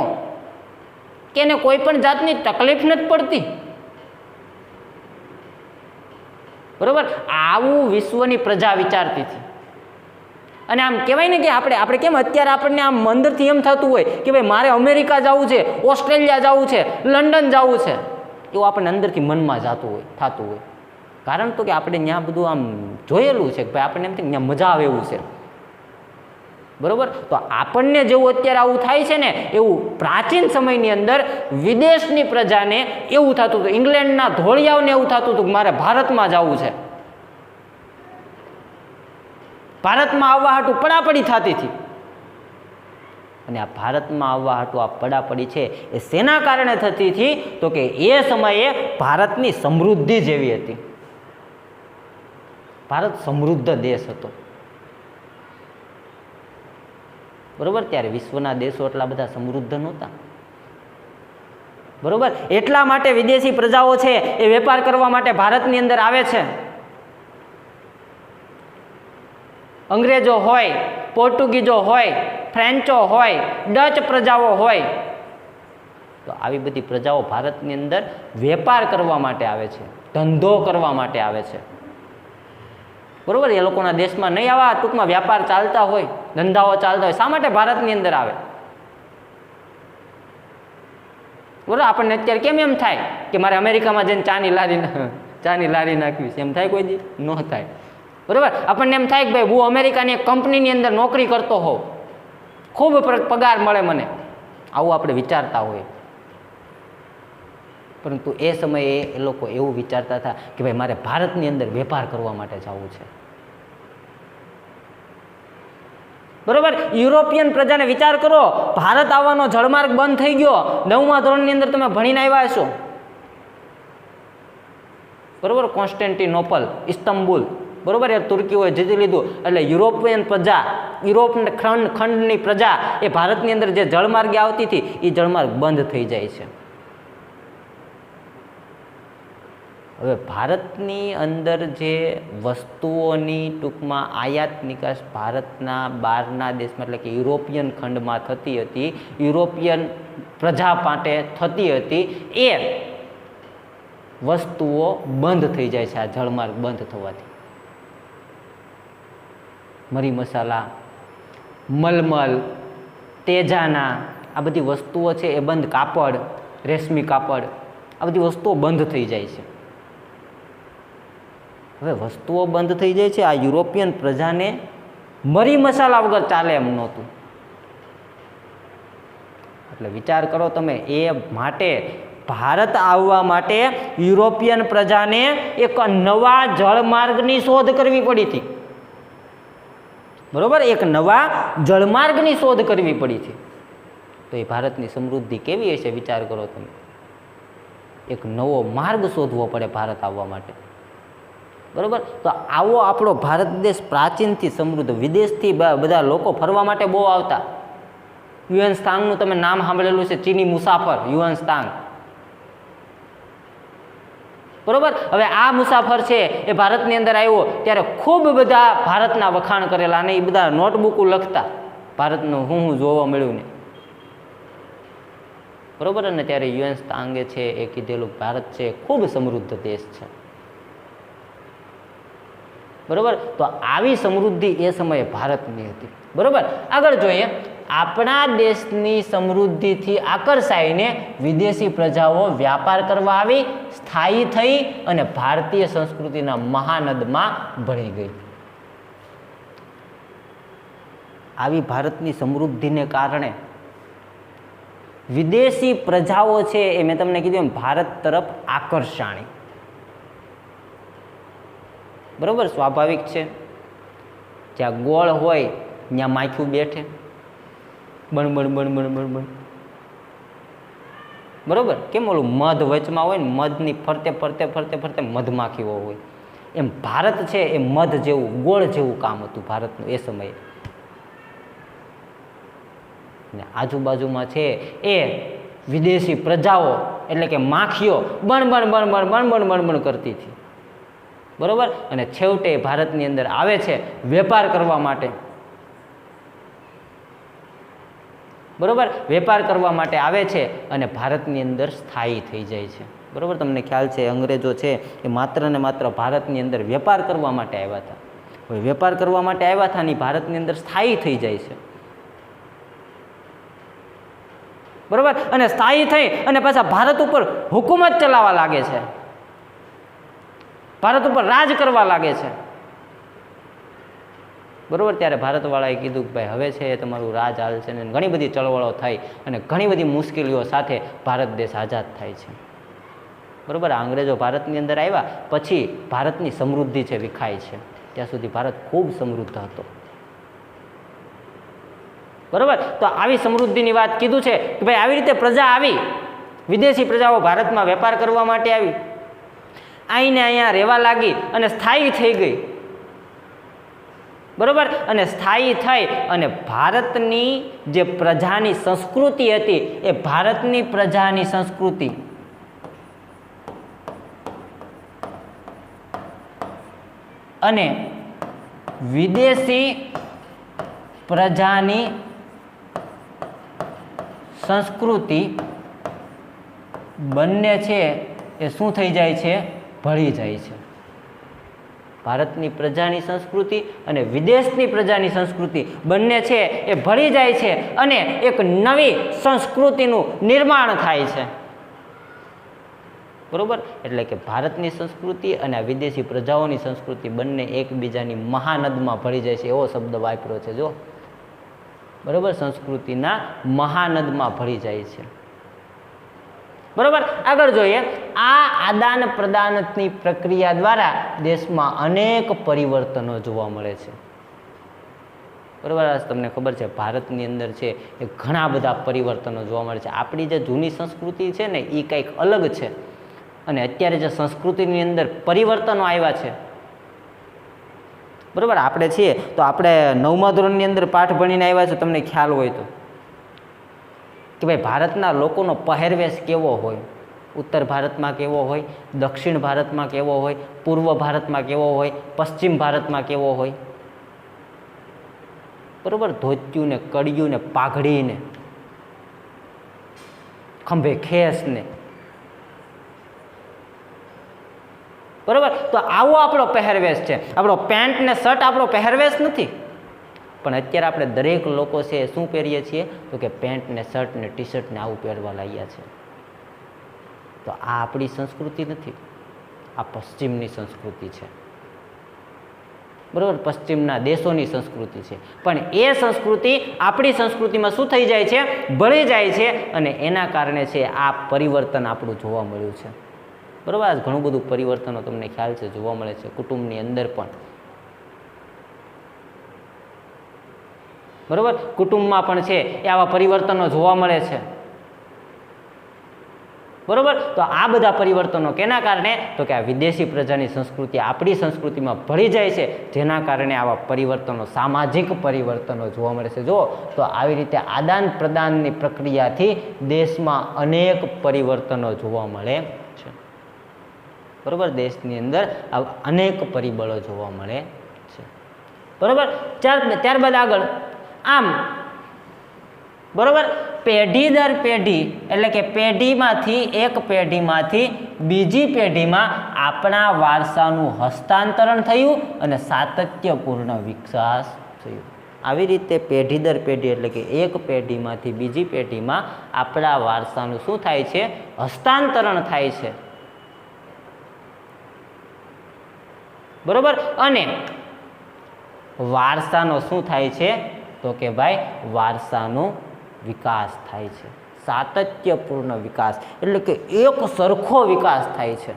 A: કે એને કોઈ પણ જાતની તકલીફ નથી પડતી, બરોબર. આવું વિશ્વની પ્રજા વિચારતી હતી. અને આમ કહેવાય ને કે આપણે કેમ અત્યારે આપણને આમ અંદરથી એમ થતું હોય કે ભાઈ મારે અમેરિકા જવું છે, ઓસ્ટ્રેલિયા જવું છે, લંડન જવું છે, એવું આપણને અંદરથી મનમાં થતું હોય. કારણ તો કે આપણે ત્યાં બધું આમ જોયેલું છે કે ભાઈ આપણને એમ થાય ત્યાં મજા આવે એવું છે, બરોબર. તો આપણને જેવું અત્યારે આવું થાય છે ને એવું પ્રાચીન સમયની અંદર વિદેશની પ્રજાને એવું થતું હતું, ઇંગ્લેન્ડના ધોળિયાઓને એવું થતું હતું કે મારે ભારતમાં જવું છે, ભારતમાં આવવા હાટું પડાપડી થતી હતી. અને આ ભારતમાં આવવા હાટું આ પડાપડી છે એ શેના કારણે થતી હતી? તો કે એ સમયે ભારતની સમૃદ્ધિ જેવી હતી. ભારત સમૃદ્ધ દેશ હતો, બરોબર. ત્યારે વિશ્વના દેશો એટલા બધા સમૃદ્ધ નહોતા, બરોબર. એટલા માટે વિદેશી પ્રજાઓ છે એ વેપાર કરવા માટે ભારતની અંદર આવે છે. અંગ્રેજો હોય, પોર્ટુગીઝો હોય, ફ્રેન્ચો હોય, ડચ પ્રજાઓ હોય, તો આવી બધી પ્રજાઓ ભારતની અંદર વેપાર કરવા માટે આવે છે, ધંધો કરવા માટે આવે છે, બરોબર. એ લોકોના દેશમાં નહીં આવા ટૂંકમાં વ્યાપાર ચાલતા હોય, ધંધાઓ ચાલતા હોય, શા માટે ભારતની અંદર આવે? બરોબર. આપણને અત્યારે કેમ એમ થાય કે મારે અમેરિકામાં જઈને ચાની લારી નાખવી છે, એમ થાય કોઈ દી? ન થાય, બરોબર. આપણને એમ થાય કે ભાઈ હું અમેરિકાની એક કંપનીની અંદર નોકરી કરતો હોઉં, ખૂબ પગાર મળે મને, આવું આપણે વિચારતા હોય. પરંતુ એ સમયે એ લોકો એવું વિચારતા હતા કે ભાઈ મારે ભારતની અંદર વેપાર કરવા માટે જવું છે, બરોબર. યુરોપિયન પ્રજાને વિચાર કરો, ભારત આવવાનો જળમાર્ગ બંધ થઈ ગયો. 9મા ધોરણની અંદર તમે ભણીને આવ્યા હશો, બરોબર. કોન્સ્ટેન્ટિનોપલ, ઇસ્તંબુલ, બરોબર, એ તુર્કીઓએ જીતી લીધું. એટલે યુરોપિયન પ્રજા, યુરોપ ખંડની પ્રજા એ ભારતની અંદર જે જળમાર્ગે આવતી હતી એ જળમાર્ગ બંધ થઈ જાય છે. હવે ભારતની અંદર જે વસ્તુઓની ટૂંકમાં આયાત નિકાસ ભારતના બહારના દેશમાં એટલે કે યુરોપિયન ખંડમાં થતી હતી, યુરોપિયન પ્રજા માટે થતી હતી, એ વસ્તુઓ બંધ થઈ જાય છે આ જળમાર્ગ બંધ થવાથી. મરી મસાલા, મલમલ, તેજાના, આ બધી વસ્તુઓ છે એ બંધ, કાપડ, રેશમી કાપડ, આ બધી વસ્તુઓ બંધ થઈ જાય છે. હવે વસ્તુઓ બંધ થઈ જાય છે, આ યુરોપિયન પ્રજાને મરી મસાલા વગર ચાલે એમ નહોતું. એટલે વિચાર કરો તમે, એ માટે ભારત આવવા માટે યુરોપિયન પ્રજાને એક નવા જળમાર્ગની શોધ કરવી પડી હતી, બરોબર. એક નવા જળમાર્ગની શોધ કરવી પડી હતી. તો એ ભારતની સમૃદ્ધિ કેવી હશે વિચાર કરો તમે. એક નવો માર્ગ શોધવો પડે ભારત આવવા માટે, બરોબર. તો આવો આપણો ભારત દેશ પ્રાચીનથી સમૃદ્ધ, વિદેશથી બધા લોકો ફરવા માટે બહુ આવતા. યુએન ત્સાંગનું તમે નામ સાંભળેલું છે, ચીની મુસાફર યુએન ત્સાંગ, બરોબર. હવે આ મુસાફર છે એ ભારતની અંદર આવ્યો ત્યારે ખૂબ બધા ભારતના વખાણ કરેલા અને એ બધા નોટબુકો લખતા ભારતનું હું જોવા મળ્યું ને, બરોબર. અને ત્યારે યુએન ત્સાંગે છે એ કીધેલું ભારત છે ખૂબ સમૃદ્ધ દેશ છે, બરોબર. તો આવી સમૃદ્ધિ એ સમયે ભારતની હતી, બરોબર. આગળ જોઈએ, આપણા દેશની સમૃદ્ધિથી આકર્ષાઈને વિદેશી પ્રજાઓ વ્યાપાર કરવા આવી, સ્થાયી થઈ અને ભારતીય સંસ્કૃતિના મહાનદમાં ભળી ગઈ. આવી ભારતની સમૃદ્ધિને કારણે વિદેશી પ્રજાઓ છે એ મેં તમને કીધું એમ ભારત તરફ આકર્ષાણી, બરોબર. સ્વાભાવિક છે, જ્યાં ગોળ હોય ત્યાં માખ્યું બેઠે, બણ બણ બણ બણ બણ બણ, બરોબર. કેમ ઓલું મધ વચમાં હોય ને, મધની ફરતે ફરતે ફરતે ફરતે મધમાખીઓ હોય, એમ ભારત છે એ મધ જેવું, ગોળ જેવું કામ હતું ભારતનું એ સમયે. ને આજુબાજુમાં છે એ વિદેશી પ્રજાઓ એટલે કે માખીઓ બણ બણ બણ બણ બણ બણ બણ બણ કરતી હતી, બરોબર. અને છેવટે ભારતની અંદર આવે છે વેપાર કરવા માટે, બરોબર. વેપાર કરવા માટે આવે છે અને ભારતની અંદર સ્થાયી થઈ જાય છે, બરોબર. તમને ખ્યાલ છે અંગ્રેજો છે એ માત્ર ને માત્ર ભારતની અંદર વેપાર કરવા માટે આવ્યા હતા. હવે વેપાર કરવા માટે આવ્યા હતા ને ભારતની અંદર સ્થાયી થઈ જાય છે, બરોબર. અને સ્થાયી થઈ અને પાછા ભારત ઉપર હુકુમત ચલાવવા લાગે છે. ભારત ઉપર રાજ કરવા લાગે છે, બરોબર. ત્યારે ભારતવાળાએ કીધું કે ભાઈ હવે છે એ તમારું રાજ હાલશે ને. ઘણી બધી ચળવળો થઈ અને ઘણી બધી મુશ્કેલીઓ સાથે ભારત દેશ આઝાદ થાય છે, બરોબર. અંગ્રેજો ભારતની અંદર આવ્યા પછી ભારતની સમૃદ્ધિ છે વિખાય છે. ત્યાં સુધી ભારત ખૂબ સમૃદ્ધ હતો, બરોબર. તો આવી સમૃદ્ધિની વાત કીધું છે કે ભાઈ આવી રીતે પ્રજા આવી, વિદેશી પ્રજાઓ ભારતમાં વેપાર કરવા માટે આવી, આવીને અહીંયા રહેવા લાગી અને સ્થાયી થઈ ગઈ, બરોબર. અને સ્થાયી થઈ અને ભારતની જે પ્રજાની સંસ્કૃતિ હતી એ ભારતની પ્રજાની સંસ્કૃતિ અને વિદેશી પ્રજાની સંસ્કૃતિ બંને છે એ શું થઈ જાય છે? ભળી જાય છે. ભારતની પ્રજાની સંસ્કૃતિ અને વિદેશની પ્રજાની સંસ્કૃતિ બંને છે એ ભળી જાય છે અને એક નવી સંસ્કૃતિનું નિર્માણ થાય છે, બરોબર. એટલે કે ભારતની સંસ્કૃતિ અને આ વિદેશી પ્રજાઓની સંસ્કૃતિ બંને એકબીજાની મહાનદમાં ભળી જાય છે, એવો શબ્દ વાપર્યો છે જો, બરોબર. સંસ્કૃતિના મહાનદમાં ભળી જાય છે, બરોબર. આગળ જોઈએ. આ આદાન પ્રદાનની પ્રક્રિયા દ્વારા દેશમાં અનેક પરિવર્તનો જોવા મળે છે, બરોબર. તમને ખબર છે ભારતની અંદર છે એ ઘણા બધા પરિવર્તનો જોવા મળે છે. આપણી જે જૂની સંસ્કૃતિ છે ને એ કંઈક અલગ છે અને અત્યારે જે સંસ્કૃતિની અંદર પરિવર્તનો આવ્યા છે, બરોબર. આપણે છીએ તો આપણે 9મા ધોરણની અંદર પાઠ ભણીને આવ્યા છે, તમને ખ્યાલ હોય તો, કે ભાઈ ભારતના લોકોનો પહેરવેશ કેવો હોય, ઉત્તર ભારતમાં કેવો હોય, દક્ષિણ ભારતમાં કેવો હોય, પૂર્વ ભારતમાં કેવો હોય, પશ્ચિમ ભારતમાં કેવો હોય, બરોબર. ધોતિયું ને કડિયું ને પાઘડી ને ખંભે ખેસ ને, બરોબર. તો આવો આપણો પહેરવેશ છે. આપણો પેન્ટ ને શર્ટ આપણો પહેરવેશ નથી, પણ અત્યારે આપણે દરેક લોકો છે શું પહેરીએ છીએ તો કે પેન્ટ ને શર્ટ ને ટી શર્ટ ને આવું પહેરવા લાગ્યા છે. તો આ આપણી સંસ્કૃતિ નથી, આ પશ્ચિમની સંસ્કૃતિ છે, બરોબર. પશ્ચિમના દેશોની સંસ્કૃતિ છે. પણ એ સંસ્કૃતિ આપણી સંસ્કૃતિમાં શું થઈ જાય છે? ભળી જાય છે અને એના કારણે છે આ પરિવર્તન આપણું જોવા મળ્યું છે, બરોબર. આ ઘણું બધું પરિવર્તનો તમને ખ્યાલ છે જોવા મળે છે કુટુંબની અંદર પણ, બરોબર. કુટુંબમાં પણ છે એ આવા પરિવર્તનો જોવા મળે છે, બરોબર. તો આ બધા પરિવર્તનો કેના કારણે તો કે આ વિદેશી પ્રજાની સંસ્કૃતિ આપણી સંસ્કૃતિમાં ભળી જાય છે, જેના કારણે આવા પરિવર્તનો, સામાજિક પરિવર્તનો જોવા મળે છે. જો તો આવી રીતે આદાન પ્રદાનની પ્રક્રિયાથી દેશમાં અનેક પરિવર્તનો જોવા મળે છે, બરોબર. દેશની અંદર અનેક પરિબળો જોવા મળે છે, બરોબર. ત્યારબાદ આગળ આમ, બરોબર. પેઢી દર પેઢી એટલે કે પેઢીમાંથી એક પેઢીમાંથી બીજી પેઢીમાં આપણા વારસાનું હસ્તાંતરણ થયું અને સાતત્યપૂર્ણ વિકાસ થયો. આવી રીતે પેઢી દર પેઢી એટલે કે એક પેઢીમાંથી બીજી પેઢીમાં આપણા વારસાનું શું થાય છે? હસ્તાંતરણ થાય છે, બરોબર. અને વારસાનો શું થાય છે તો કે ભાઈ વારસાનો વિકાસ થાય છે, સાતત્યપૂર્ણ વિકાસ એટલે કે એક સરખો વિકાસ થાય છે,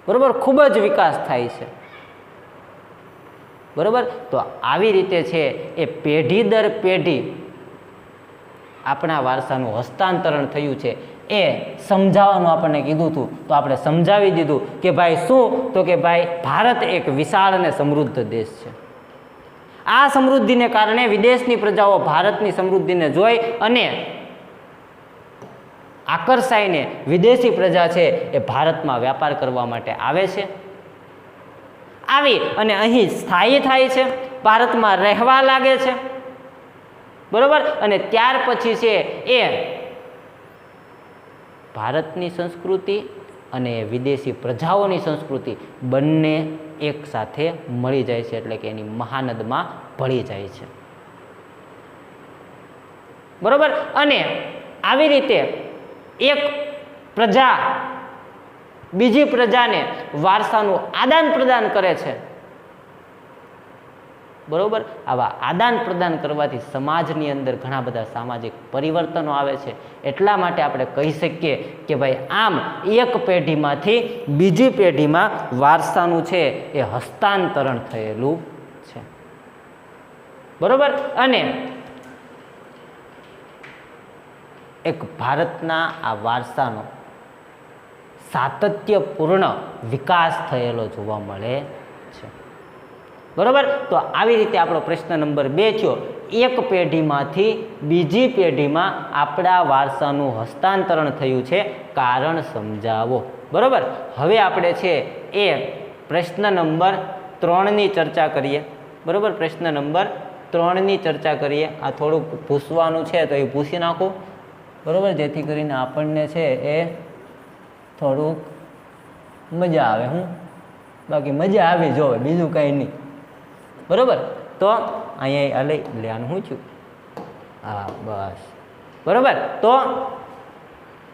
A: બરોબર. ખૂબ જ વિકાસ થાય છે, બરોબર. તો આવી રીતે છે એ પેઢી દર પેઢી આપણા વારસાનું હસ્તાંતરણ થયું છે એ સમજાવવાનું આપણને કીધું હતું, તો આપણે સમજાવી દીધું કે ભાઈ શું તો કે ભાઈ ભારત એક વિશાળ અને સમૃદ્ધ દેશ છે. આ સમૃદ્ધિને કારણે વિદેશની પ્રજાઓ ભારતની સમૃદ્ધિને જોઈ અને આકર્ષાઈને વિદેશી પ્રજા છે એ ભારતમાં વ્યાપાર કરવા માટે આવે છે, આવી અને અહીં સ્થાયી થાય છે, ભારતમાં રહેવા લાગે છે, બરોબર. અને ત્યાર પછી છે એ ભારતની સંસ્કૃતિ અને વિદેશી પ્રજાઓની સંસ્કૃતિ બંને એક સાથે મળી જાય છે, એટલે કે એની મહાનદમાં ભળી જાય છે, બરોબર. અને આવી રીતે એક પ્રજા બીજી પ્રજાને વારસાનું આદાન પ્રદાન કરે છે. બરોબર, આવા આદાન પ્રદાન કરવાથી સમાજની અંદર ઘણા બધા સામાજિક પરિવર્તનો આવે છે. એટલા માટે આપણે કહી શકીએ કે ભાઈ આમ એક પેઢીમાંથી બીજી પેઢીમાં વારસાનું છે એ હસ્તાંતરણ થયેલું છે. બરોબર, અને એક ભારતના આ વારસાનો સાતત્યપૂર્ણ વિકાસ થયેલો જોવા મળે છે. બરોબર, તો આવી રીતે આપણો પ્રશ્ન નંબર 2 થયો. એક પેઢીમાંથી બીજી પેઢીમાં આપણા વારસાનું હસ્તાંતરણ થયું છે, કારણ સમજાવો. બરોબર, હવે આપણે છે એ પ્રશ્ન નંબર 3ની ચર્ચા કરીએ. બરોબર, પ્રશ્ન નંબર 3ની ચર્ચા કરીએ. આ થોડુંક પૂછવાનું છે તો એ પૂછી નાખું. બરોબર, જેથી કરીને આપણને છે એ થોડુંક મજા આવે. બાકી મજા આવી જોવે, બીજું કંઈ નહીં. બરોબર, તો અહીંયા લઈ લેવાનું શું થયું? હા, બસ. બરોબર, તો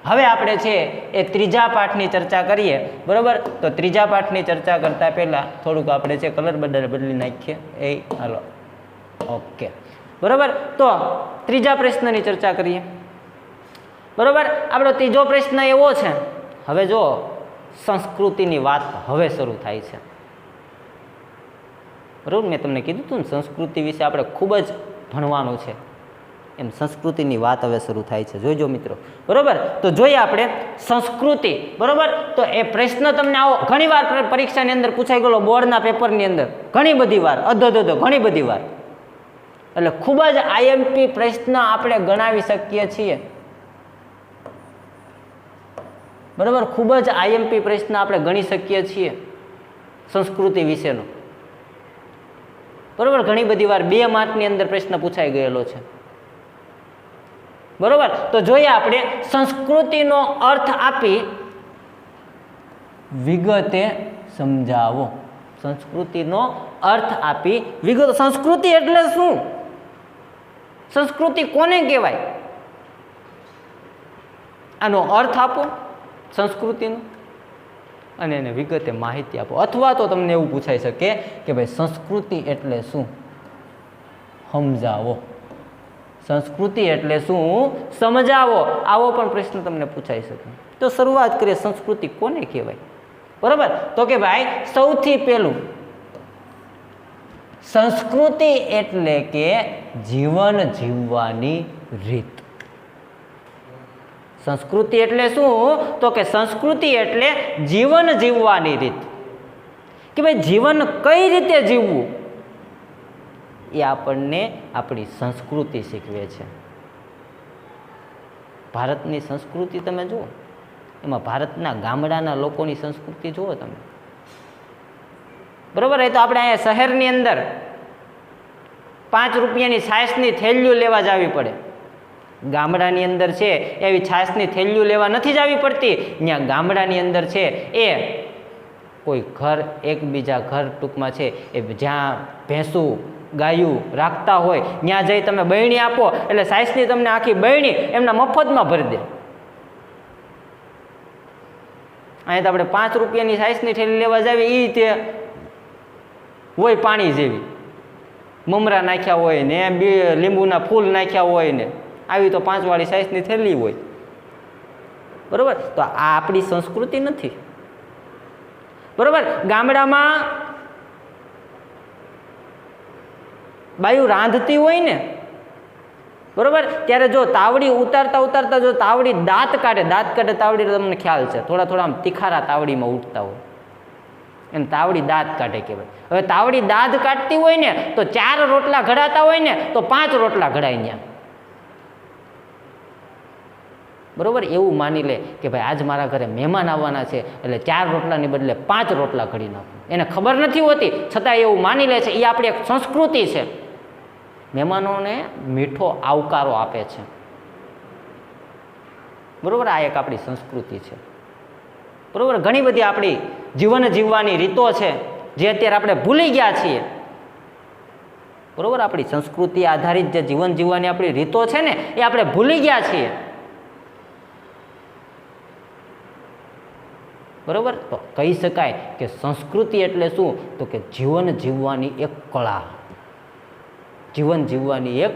A: હવે આપણે છે એ ત્રીજા પાઠની ચર્ચા કરીએ. બરોબર, તો ત્રીજા પાઠની ચર્ચા કરતા પહેલા થોડુંક આપણે છે કલર બદલી નાખીએ. હાલો, ઓકે. બરોબર, તો ત્રીજા પ્રશ્નની ચર્ચા કરીએ. બરોબર, આપણો ત્રીજો પ્રશ્ન એવો છે. હવે જો સંસ્કૃતિની વાત હવે શરૂ થાય છે. બરાબર, મેં તમને કીધું હતું ને સંસ્કૃતિ વિશે આપણે ખૂબ જ ભણવાનું છે. એમ સંસ્કૃતિની વાત હવે શરૂ થાય છે. જોઈજો મિત્રો. બરાબર, તો જોઈએ આપણે સંસ્કૃતિ. બરાબર, તો એ પ્રશ્ન તમને આવો ઘણી વાર પરીક્ષાની અંદર પૂછાઈ ગયેલો, બોર્ડના પેપરની અંદર ઘણી બધી વાર, ઘણી બધી વાર. એટલે ખૂબ જ આઈએમપી પ્રશ્ન આપણે ગણાવી શકીએ છીએ. બરાબર, ખૂબ જ આઈએમપી પ્રશ્ન આપણે ગણી શકીએ છીએ સંસ્કૃતિ વિશેનો. બરોબર, ઘણી બધી વાર 2 માર્કની અંદર પ્રશ્ન પૂછાઈ ગયેલો છે. બરોબર, તો જોઈએ આપણે સંસ્કૃતિનો અર્થ આપી વિગતે સમજાવો. સંસ્કૃતિનો અર્થ આપી વિગતે. સંસ્કૃતિ એટલે શું? સંસ્કૃતિ કોને કહેવાય? આનો અર્થ આપો સંસ્કૃતિનો અને એને વિગતે માહિતી આપો. અથવા તો તમને એવું પૂછાઈ શકે કે ભાઈ સંસ્કૃતિ એટલે શું, સમજાવો. સંસ્કૃતિ એટલે શું, સમજાવો. આવો પણ પ્રશ્ન તમને પૂછાઈ શકે. તો શરૂઆત કરીએ, સંસ્કૃતિ કોને કહેવાય? બરાબર, તો કે ભાઈ સૌથી પહેલું સંસ્કૃતિ એટલે કે જીવન જીવવાની રીત. સંસ્કૃતિ એટલે શું? તો કે સંસ્કૃતિ એટલે જીવન જીવવાની રીત. કે ભાઈ જીવન કઈ રીતે જીવવું એ આપણને આપણી સંસ્કૃતિ શીખવે છે. ભારતની સંસ્કૃતિ તમે જુઓ, એમાં ભારતના ગામડાના લોકોની સંસ્કૃતિ જુઓ તમે. બરોબર, એ તો આપણે અહીંયા શહેરની અંદર 5 રૂપિયાની છાશની થેલીઓ લેવા જવી પડે. ગામડાની અંદર છે એવી છાશની થેલીઓ લેવા નથી જવી પડતી. ત્યાં ગામડાની અંદર છે એ કોઈ ઘર, એકબીજા ઘર ટૂંકમાં છે એ જ્યાં ભેંસું ગાયું રાખતા હોય ત્યાં જઈ તમે બહેણી આપો એટલે છાશની તમને આખી બહેણી એમના મફતમાં ભરી દે. અહીંયા તો આપણે 5 રૂપિયાની છાશની થેલી લેવા જાવી એ તે હોય પાણી જેવી, મમરા નાખ્યા હોય ને લીંબુના ફૂલ નાખ્યા હોય ને આવી તો 5 વાળી છાશની થેલી હોય. બરોબર, તો આ આપણી સંસ્કૃતિ નથી. બરોબર, ગામડામાં બાયું રાંધતી હોય ને, બરોબર, ત્યારે જો તાવડી ઉતારતા જો તાવડી દાંત કાઢે તાવડી, તમને ખ્યાલ છે થોડા આમ તિખારા તાવડીમાં ઉઠતા હોય એને તાવડી દાંત કાઢે કહેવાય. હવે તાવડી દાંત કાઢતી હોય ને તો 4 રોટલા ઘડાતા હોય ને તો 5 રોટલા ઘડાય ત્યાં. બરોબર, એવું માની લે કે ભાઈ આજ મારા ઘરે મહેમાન આવવાના છે એટલે 4 રોટલાની બદલે 5 રોટલા ઘડી નાખો. એને ખબર નથી હોતી છતાં એવું માની લે છે. એ આપણી એક સંસ્કૃતિ છે. મહેમાનોને મીઠો આવકારો આપે છે. બરોબર, આ એક આપણી સંસ્કૃતિ છે. બરોબર, ઘણી બધી આપણી જીવન જીવવાની રીતો છે જે અત્યારે આપણે ભૂલી ગયા છીએ. બરોબર, આપણી સંસ્કૃતિ આધારિત જે જીવન જીવવાની આપણી રીતો છે ને એ આપણે ભૂલી ગયા છીએ. બરાબર. તો કહી શકાય કે સંસ્કૃતિ એટલે શું? તો કે જીવન જીવવાની એક કળા, જીવન જીવવાની એક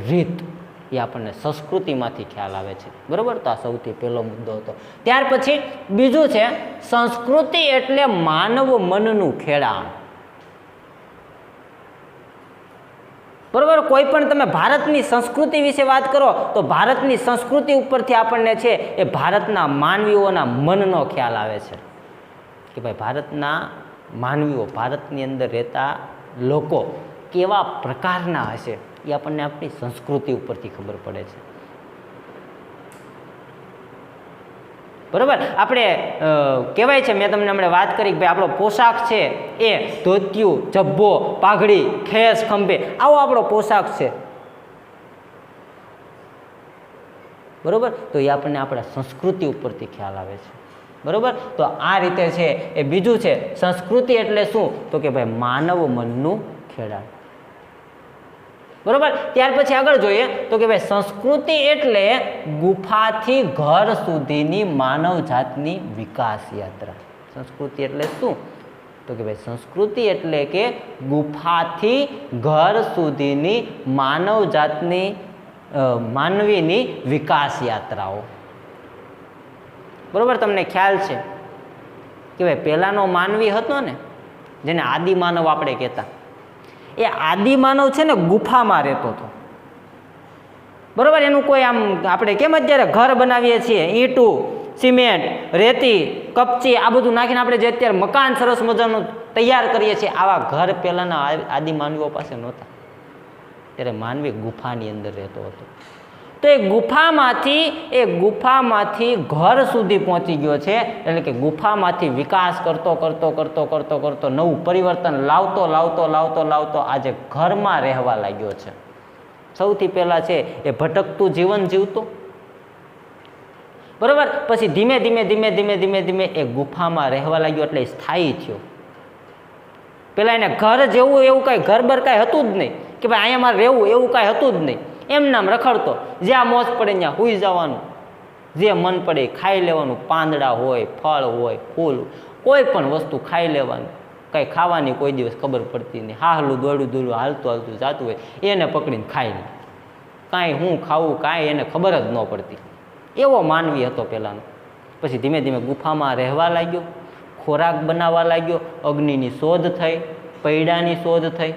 A: રીત, એ આપણને સંસ્કૃતિમાંથી ખ્યાલ આવે છે. બરાબર. તો આ સૌથી પહેલો મુદ્દો હતો. ત્યાર પછી બીજું છે સંસ્કૃતિ એટલે માનવ મનનું ખેડાણ. બરાબર. કોઈ પણ તમે ભારતની સંસ્કૃતિ વિશે વાત કરો તો ભારતની સંસ્કૃતિ ઉપરથી આપણને છે એ ભારતના માનવીઓના મનનો ખ્યાલ આવે છે કે ભાઈ ભારતના માનવીઓ, ભારતની અંદર રહેતા લોકો કેવા પ્રકારના હશે, એ આપણને આપણી સંસ્કૃતિ ઉપરથી ખબર પડે છે. બરાબર. આપણે કહેવાય છે, મેં તમને હમણાં વાત કરી કે ભાઈ આપણો પોશાક છે એ ધોતિયું, જબ્બો, પાઘડી, ખેસ, ખંભે, આવો આપણો પોશાક છે. બરાબર. તો એ આપણને આપણા સંસ્કૃતિ ઉપરથી ખ્યાલ આવે છે. બરાબર. તો આ રીતે છે એ બીજું છે સંસ્કૃતિ એટલે શું? તો કે ભાઈ માનવ મનનું ખેડાણ. બરાબર. ત્યાર પછી આગળ જોઈએ તો કે ભાઈ સંસ્કૃતિ એટલે ગુફાથી ઘર સુધીની માનવ જાતની વિકાસ યાત્રા. સંસ્કૃતિ એટલે શું? તો કે ભાઈ સંસ્કૃતિ એટલે કે ગુફાથી ઘર સુધીની માનવ જાતની માનવીની વિકાસ યાત્રાઓ. બરાબર. તમને ખ્યાલ છે કે ભાઈ પહેલાનો માનવી હતો ને, જેને આદિમાનવ આપણે કહેતા, એ આદિમાનવ છે ને ગુફામાં રહેતો હતો. બરાબર. એનું કોઈ આમ આપણે કેમ અત્યારે ઘર બનાવીએ છીએ, ઈંટું, સિમેન્ટ, રેતી, કપચી, આ બધું નાખીને આપણે જે અત્યારે મકાન સરસ મજાનું તૈયાર કરીએ છીએ, આવા ઘર પહેલાના આદિમાનવીઓ પાસે નહોતા. ત્યારે માનવી ગુફાની અંદર રહેતો હતો. તો એ ગુફામાંથી ઘર સુધી પહોંચી ગયો છે. એટલે કે ગુફામાંથી વિકાસ કરતો નવું પરિવર્તન લાવતો આજે ઘરમાં રહેવા લાગ્યો છે. સૌથી પહેલા છે એ ભટકતું જીવન જીવતો. બરાબર. પછી ધીમે ધીમે એ ગુફામાં રહેવા લાગ્યો, એટલે સ્થાયી થયો. પેલા એને ઘર જેવું એવું કાંઈ ઘર કાંઈ હતું જ નહીં કે ભાઈ અહીંયા મારે રહેવું, એવું કાંઈ હતું જ નહીં. એમ નામ રખડતો, જ્યાં મોજ પડે ત્યાં સૂઈ જવાનું, જે મન પડે ખાઈ લેવાનું. પાંદડા હોય, ફળ હોય, ફૂલ, કોઈ પણ વસ્તુ ખાઈ લેવાનું. કંઈ ખાવાની કોઈ દિવસ ખબર પડતી નહીં. હાહલું દોડું હાલતું જાતું હોય એને પકડીને ખાઈ લે. કાંઈ હું ખાવું કાંઈ એને ખબર જ ન પડતી. એવો માનવી હતો પહેલાંનો. પછી ધીમે ધીમે ગુફામાં રહેવા લાગ્યો, ખોરાક બનાવવા લાગ્યો, અગ્નિની શોધ થઈ, પૈડાની શોધ થઈ,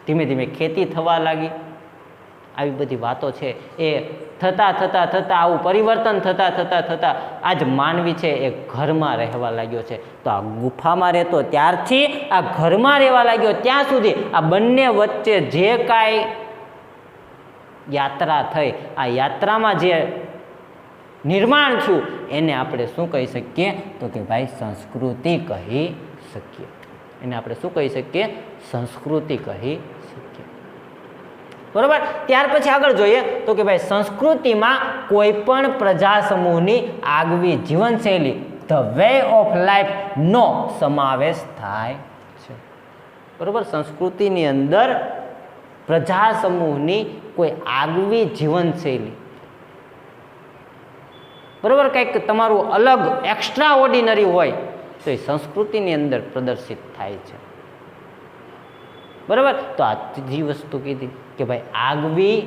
A: ધીમે ધીમે ખેતી થવા લાગી. આવી બધી વાતો છે એ થતાં આવું પરિવર્તન થતાં આજ માનવી છે એ ઘરમાં રહેવા લાગ્યો છે. તો આ ગુફામાં રહેતો ત્યારથી આ ઘરમાં રહેવા લાગ્યો ત્યાં સુધી આ બંને વચ્ચે જે કાંઈ યાત્રા થઈ, આ યાત્રામાં જે નિર્માણ થયું એને આપણે શું કહી શકીએ? તો કે ભાઈ સંસ્કૃતિ કહી શકીએ. એને આપણે શું કહી શકીએ? સંસ્કૃતિ કહી શકીએ. બરાબર. ત્યાર પછી આગળ જોઈએ તો કે ભાઈ સંસ્કૃતિમાં કોઈ પણ પ્રજા સમૂહની આગવી જીવનશૈલી, ધ વે ઓફ લાઈફ નો સમાવેશ થાય છે. બરાબર. સંસ્કૃતિની અંદર પ્રજા સમૂહની કોઈ આગવી જીવનશૈલી, બરાબર, કંઈક તમારું અલગ એક્સ્ટ્રા ઓર્ડિનરી હોય તો એ સંસ્કૃતિની અંદર પ્રદર્શિત થાય છે. બરાબર. તો આ ત્રીજી વસ્તુ કીધી કે ભાઈ આગવી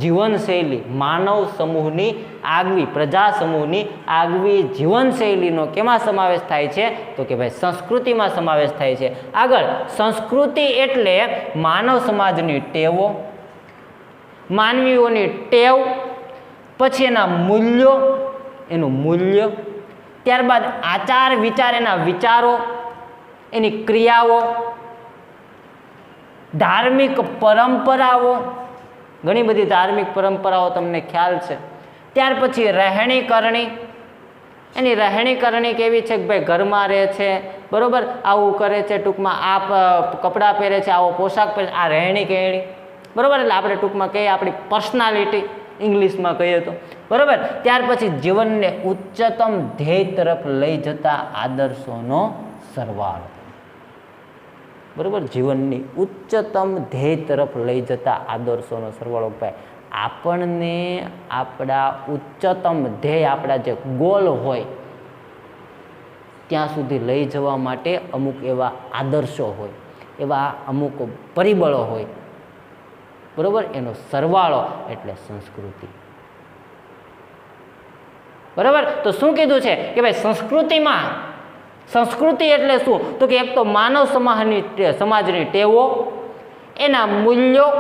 A: જીવનશૈલી, માનવ સમૂહની આગવી, પ્રજા સમૂહની આગવી જીવનશૈલીનો કેમાં સમાવેશ થાય છે? તો કે ભાઈ સંસ્કૃતિમાં સમાવેશ થાય છે. આગળ સંસ્કૃતિ એટલે માનવ સમાજની ટેવો, માનવીઓની ટેવ, પછી એના મૂલ્યો, એનું મૂલ્ય, ત્યારબાદ આચાર વિચાર, એના વિચારો, એની ક્રિયાઓ, ધાર્મિક પરંપરાઓ, ઘણી બધી ધાર્મિક પરંપરાઓ તમને ખ્યાલ છે. ત્યાર પછી રહેણી કરણી, એની રહેણી કરણી કેવી છે કે ભાઈ ઘરમાં રહે છે, બરાબર, આવું કરે છે, ટૂંકમાં આ કપડાં પહેરે છે, આવો પોશાક પહેરે છે, આ રહેણી કહેણી. બરાબર. એટલે આપણે ટૂંકમાં કહીએ આપણી પર્સનાલિટી, ઇંગ્લિશમાં કહીએ તો. બરાબર. ત્યાર પછી જીવનને ઉચ્ચતમ ધ્યેય તરફ લઈ જતા આદર્શોનો સરવાળો. બરાબર. જીવનની ઉચ્ચતમ ધ્યેય તરફ લઈ જતા આદર્શોનો સરવાળો. ભાઈ આપણને આપણા ઉચ્ચતમ ધ્યેય, આપણા જે ગોલ હોય ત્યાં સુધી લઈ જવા માટે અમુક એવા આદર્શો હોય, એવા અમુક પરિબળો હોય, બરાબર, એનો સરવાળો એટલે સંસ્કૃતિ. બરાબર. તો શું કીધું છે કે ભાઈ સંસ્કૃતિમાં, સંસ્કૃતિ એટલે શું? તો કે એક તો માનવ સમાજની ટેવો, એના મૂલ્યો,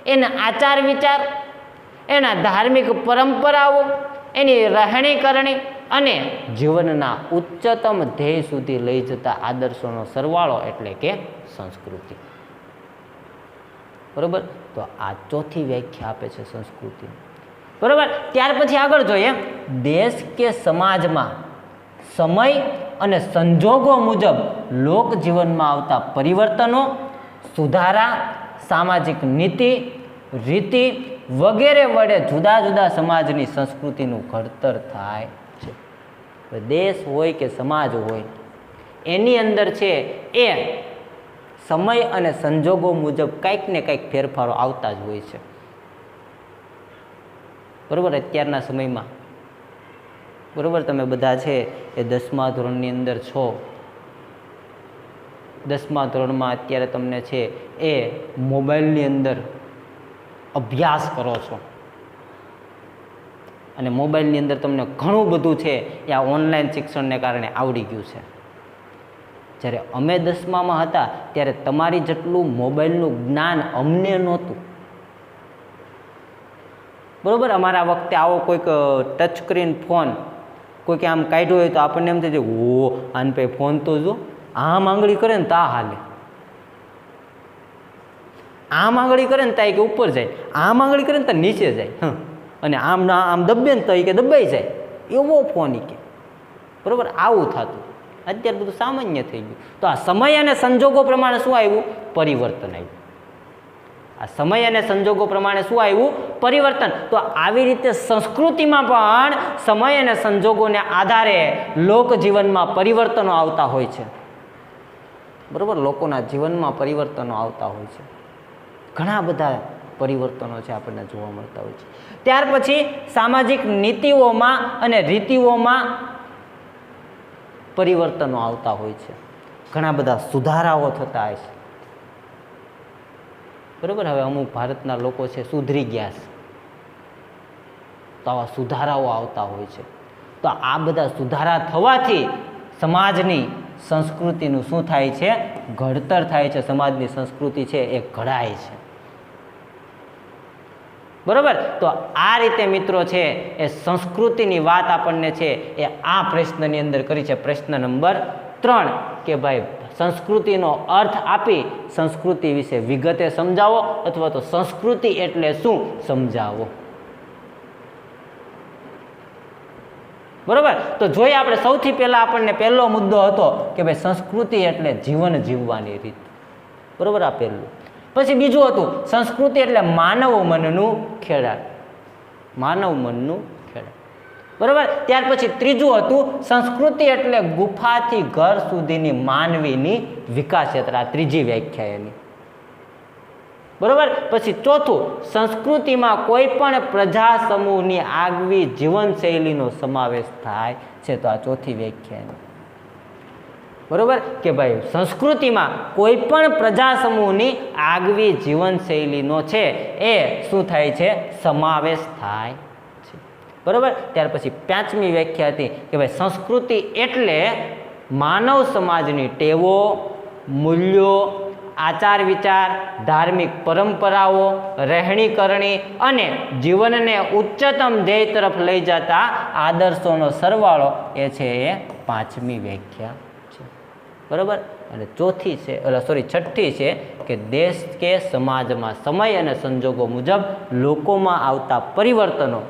A: એના આચાર વિચાર, એના ધાર્મિક પરંપરાઓ, એની રહેણી કરણી અને જીવનના ઉચ્ચતમ ધ્યેય સુધી લઈ જતા આદર્શોનો સરવાળો એટલે કે સંસ્કૃતિ. બરાબર. તો આ ચોથી વ્યાખ્યા આપે છે સંસ્કૃતિ. બરાબર. ત્યાર પછી આગળ જોઈએ, દેશ કે સમાજમાં સમય અને સંજોગો મુજબ લોક જીવનમાં આવતા પરિવર્તનો, સુધારા, સામાજિક નીતિ, રીતિ વગેરે વડે જુદા જુદા સમાજની સંસ્કૃતિનું ઘડતર થાય છે. દેશ હોય કે સમાજ હોય, એની અંદર છે એ સમય અને સંજોગો મુજબ કંઈક ને કંઈક ફેરફારો આવતા જ હોય છે. બરાબર. અત્યારના સમયમાં, બરાબર, તમે બધા છે એ 10મા ધોરણની અંદર છો. 10મા ધોરણમાં અત્યારે તમને છે એ મોબાઈલની અંદર અભ્યાસ કરો છો અને મોબાઈલની અંદર તમને ઘણું બધું છે એ આ ઓનલાઈન શિક્ષણને કારણે આવડી ગયું છે. જ્યારે અમે 10મામાં હતા ત્યારે તમારી જેટલું મોબાઈલનું જ્ઞાન અમને નહોતું. બરાબર. અમારા વખતે આવો કોઈક ટચ સ્ક્રીન ફોન કોઈક આમ કાઢ્યો હોય તો આપણને એમ થાય ઓ આને ભાઈ ફોન તો જો આમ આંગળી કરે ને તા હાલે, આમ આંગળી કરે ને તા કે ઉપર જાય, આમ આંગળી કરે ને તા નીચે જાય, અને આમ ના આમ દબે ને તો કે દબાઈ જાય, એવો ફોન કે. બરાબર. આવું થતું. અત્યારે બધું સામાન્ય થઈ ગયું. તો આ સમય અને સંજોગો પ્રમાણે શું આવ્યું? પરિવર્તન આવ્યું. આ સમય અને સંજોગો પ્રમાણે શું આવ્યું? પરિવર્તન. તો આવી રીતે સંસ્કૃતિમાં પણ સમય અને સંજોગોને આધારે લોક જીવનમાં પરિવર્તનો આવતા હોય છે. બરાબર. લોકોના જીવનમાં પરિવર્તનો આવતા હોય છે. ઘણા બધા પરિવર્તનો છે આપણને જોવા મળતા હોય છે. ત્યાર પછી સામાજિક નીતિઓમાં અને રીતિઓમાં પરિવર્તનો આવતા હોય છે. ઘણા બધા સુધારાઓ થતા હોય છે. બરાબર. હવે અમુક ભારતના લોકો છે સુધરી ગયા છે, તો આવા સુધારાઓ આવતા હોય છે. તો આ બધા સુધારા થવાથી સમાજની સંસ્કૃતિનું શું થાય છે? ઘડતર થાય છે. સમાજની સંસ્કૃતિ છે એ ઘડાય છે. બરાબર. તો આ રીતે મિત્રો છે એ સંસ્કૃતિની વાત આપણને છે એ આ પ્રશ્નની અંદર કરી છે. પ્રશ્ન નંબર 3 કે ભાઈ સંસ્કૃતિનો અર્થ આપી સંસ્કૃતિ વિશે વિગતે સમજાવો, અથવા તો સંસ્કૃતિ એટલે શું સમજાવો. બરાબર. તો જોઈએ આપણે સૌથી પહેલા આપણને પહેલો મુદ્દો હતો કે ભાઈ સંસ્કૃતિ એટલે જીવન જીવવાની રીત. બરાબર. આ પહેલું. પછી બીજું હતું સંસ્કૃતિ એટલે માનવ મનનું ખેડાણ. માનવ મનનું ખેડાણ. બરાબર. ત્યાર પછી ત્રીજું હતું સંસ્કૃતિ એટલે ગુફાથી ઘર સુધીની માનવીની વિકાસ યાત્રા. ત્રીજી વ્યાખ્યા એની. બરાબર. પછી ચોથું સંસ્કૃતિમાં કોઈ પણ પ્રજા સમૂહની આગવી જીવનશૈલીનો સમાવેશ થાય છે. તો આ ચોથી વ્યાખ્યા એની. બરાબર. કે ભાઈ સંસ્કૃતિમાં કોઈ પણ પ્રજા સમૂહની આગવી જીવનશૈલીનો છે એ શું થાય છે? સમાવેશ થાય છે. બરાબર. ત્યાર પછી 5મી વ્યાખ્યા હતી કે ભાઈ સંસ્કૃતિ એટલે માનવ સમાજની ટેવો, મૂલ્યો, આચાર વિચાર, ધાર્મિક પરંપરાઓ, રહેણી કરણી અને જીવનને ઉચ્ચતમ ધ્યેય તરફ લઈ જતા આદર્શોનો સરવાળો એ છે એ 5મી વ્યાખ્યા છે. બરાબર. અને ચોથી છે છઠ્ઠી છે કે દેશ કે સમાજમાં સમય અને સંજોગો મુજબ લોકોમાં આવતા પરિવર્તનો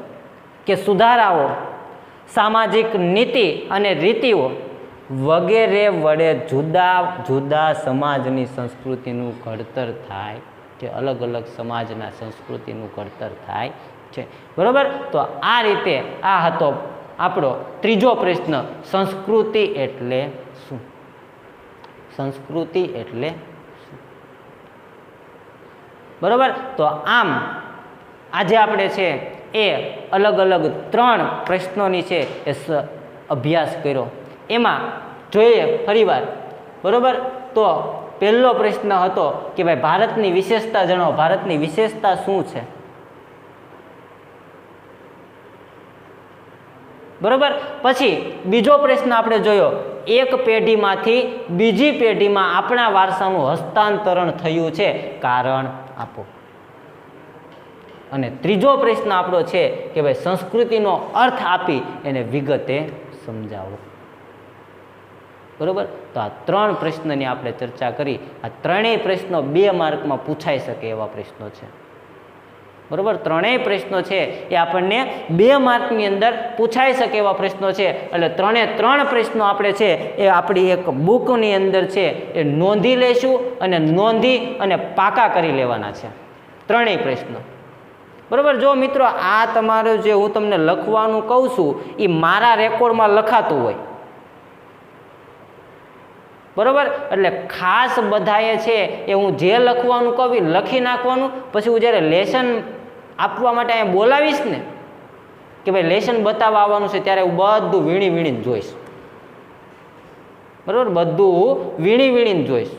A: કે સુધારાઓ, સામાજિક નીતિ અને રીતિઓ વગેરે વડે જુદા જુદા સમાજની સંસ્કૃતિનું ઘડતર થાય છે. અલગ અલગ સમાજના સંસ્કૃતિનું ઘડતર થાય છે. બરાબર. તો આ રીતે આ હતો આપણો ત્રીજો પ્રશ્ન, સંસ્કૃતિ એટલે શું? સંસ્કૃતિ એટલે શું? બરાબર. તો આમ આજે આપણે છે એ અલગ અલગ 3 પ્રશ્નોની છે એ અભ્યાસ કર્યો. એમાં જોઈએ ફરીવાર, બરોબર. તો પહેલો પ્રશ્ન હતો કે ભાઈ ભારતની વિશેષતા જણાવો, ભારતની વિશેષતા શું છે, બરોબર. પછી બીજો પ્રશ્ન આપણે જોયો, એક પેઢીમાંથી બીજી પેઢીમાં આપણા વારસાનું હસ્તાંતરણ થયું છે, કારણ આપો. અને ત્રીજો પ્રશ્ન આપણો છે કે ભાઈ સંસ્કૃતિનો અર્થ આપી એને વિગતે સમજાવો, બરોબર. તો આ 3 પ્રશ્નની આપણે ચર્ચા કરી. આ ત્રણેય પ્રશ્નો 2 માર્કમાં પૂછાઈ શકે એવા પ્રશ્નો છે, બરોબર. ત્રણેય પ્રશ્નો છે એ આપણને 2 માર્કની અંદર પૂછાઈ શકે એવા પ્રશ્નો છે. એટલે 3 પ્રશ્નો આપણે છે એ આપણી એક બુકની અંદર છે એ નોંધી લઈશું અને નોંધી અને પાકા કરી લેવાના છે ત્રણેય પ્રશ્નો, બરોબર. જો મિત્રો આ તમારું જે હું તમને લખવાનું કહું છું એ મારા રેકોર્ડમાં લખાતું હોય, બરોબર. એટલે ખાસ બધાએ છે એ હું જે લખવાનું કહું લખી નાખવાનું. પછી હું જ્યારે લેસન આપવા માટે અહીંયા બોલાવીશ ને કે ભાઈ લેસન બતાવવા આવવાનું છે, ત્યારે હું બધું વીણીને જોઈશ, બરોબર. બધું વીણીને જોઈશ.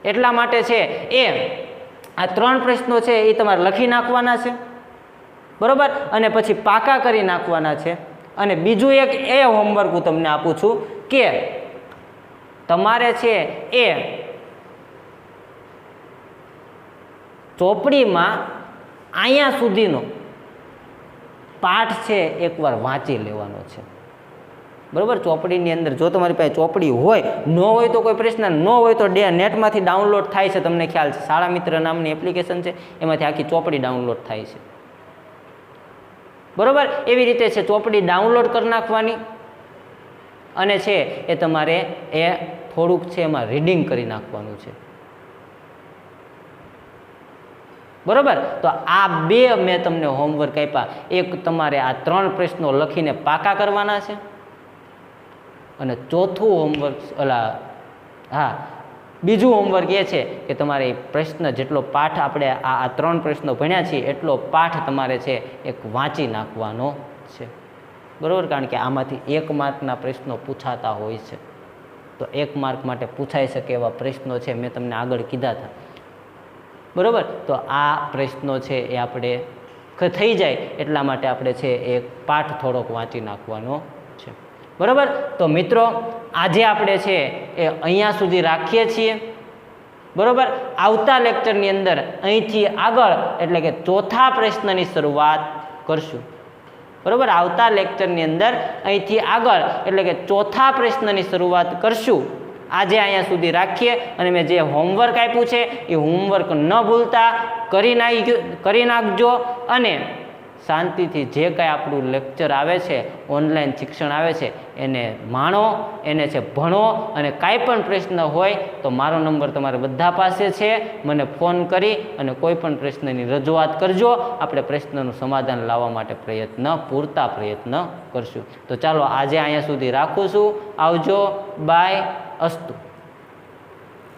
A: એટલા માટે છે એ આ 3 પ્રશ્નો છે એ તમારે લખી નાખવાના છે, બરોબર. અને પછી પાકા કરી નાખવાના છે. અને બીજું એક એ હોમવર્ક હું તમને આપું છું કે તમારે છે એ ચોપડીમાં અહીંયા સુધીનો પાઠ છે એકવાર વાંચી લેવાનો છે, બરોબર. ચોપડીની અંદર જો તમારી પાસે ચોપડી હોય, ન હોય તો કોઈ પ્રશ્ન, ન હોય તો નેટમાંથી ડાઉનલોડ થાય છે, તમને ખ્યાલ છે, શાળા મિત્ર નામની એપ્લિકેશન છે, એમાંથી આખી ચોપડી ડાઉનલોડ થાય છે, બરોબર. એવી રીતે છે ચોપડી ડાઉનલોડ કરી નાખવાની અને છે એ તમારે એ થોડુંક છે એમાં રીડિંગ કરી નાખવાનું છે, બરોબર. તો આ 2 મેં તમને હોમવર્ક આપ્યા. એક તમારે આ 3 પ્રશ્નો લખીને પાકા કરવાના છે અને ચોથું હોમવર્ક બીજું હોમવર્ક એ છે કે તમારે પ્રશ્ન જેટલો પાઠ આપણે આ 3 પ્રશ્નો ભણ્યા છીએ એટલો પાઠ તમારે છે એક વાંચી નાખવાનો છે, બરોબર. કારણ કે આમાંથી 1 માર્કના પ્રશ્નો પૂછાતા હોય છે. તો 1 માર્ક માટે પૂછાઈ શકે એવા પ્રશ્નો છે, મેં તમને આગળ કીધા હતા, બરોબર. તો આ પ્રશ્નો છે એ આપણે થઈ જાય એટલા માટે આપણે છે એક પાઠ થોડોક વાંચી નાખવાનો છે, બરોબર. તો મિત્રો આજે આપણે છે એ અહીંયા સુધી રાખીએ છીએ, બરોબર. આવતા લેક્ચરની અંદર અહીંથી આગળ એટલે કે ચોથા પ્રશ્નની શરૂઆત કરશું, બરોબર. આવતા લેક્ચરની અંદર અહીંથી આગળ એટલે કે ચોથા પ્રશ્નની શરૂઆત કરશું. આજે અહીંયા સુધી રાખીએ અને મેં જે હોમવર્ક આપ્યું છે એ હોમવર્ક ન ભૂલતા કરી નાખજો અને શાંતિથી જે કાંઈ આપણું લેક્ચર આવે છે, ઓનલાઈન શિક્ષણ આવે છે એને માણો, એને છે ભણો. અને કાંઈ પણ પ્રશ્ન હોય તો મારો નંબર તમારે બધા પાસે છે, મને ફોન કરી અને કોઈ પણ પ્રશ્નની રજૂઆત કરજો. આપણે પ્રશ્નનું સમાધાન લાવવા માટે પૂરતા પ્રયત્ન કરશું. તો ચાલો આજે અહીંયા સુધી રાખું છું. આવજો, બાય, અસ્તુ.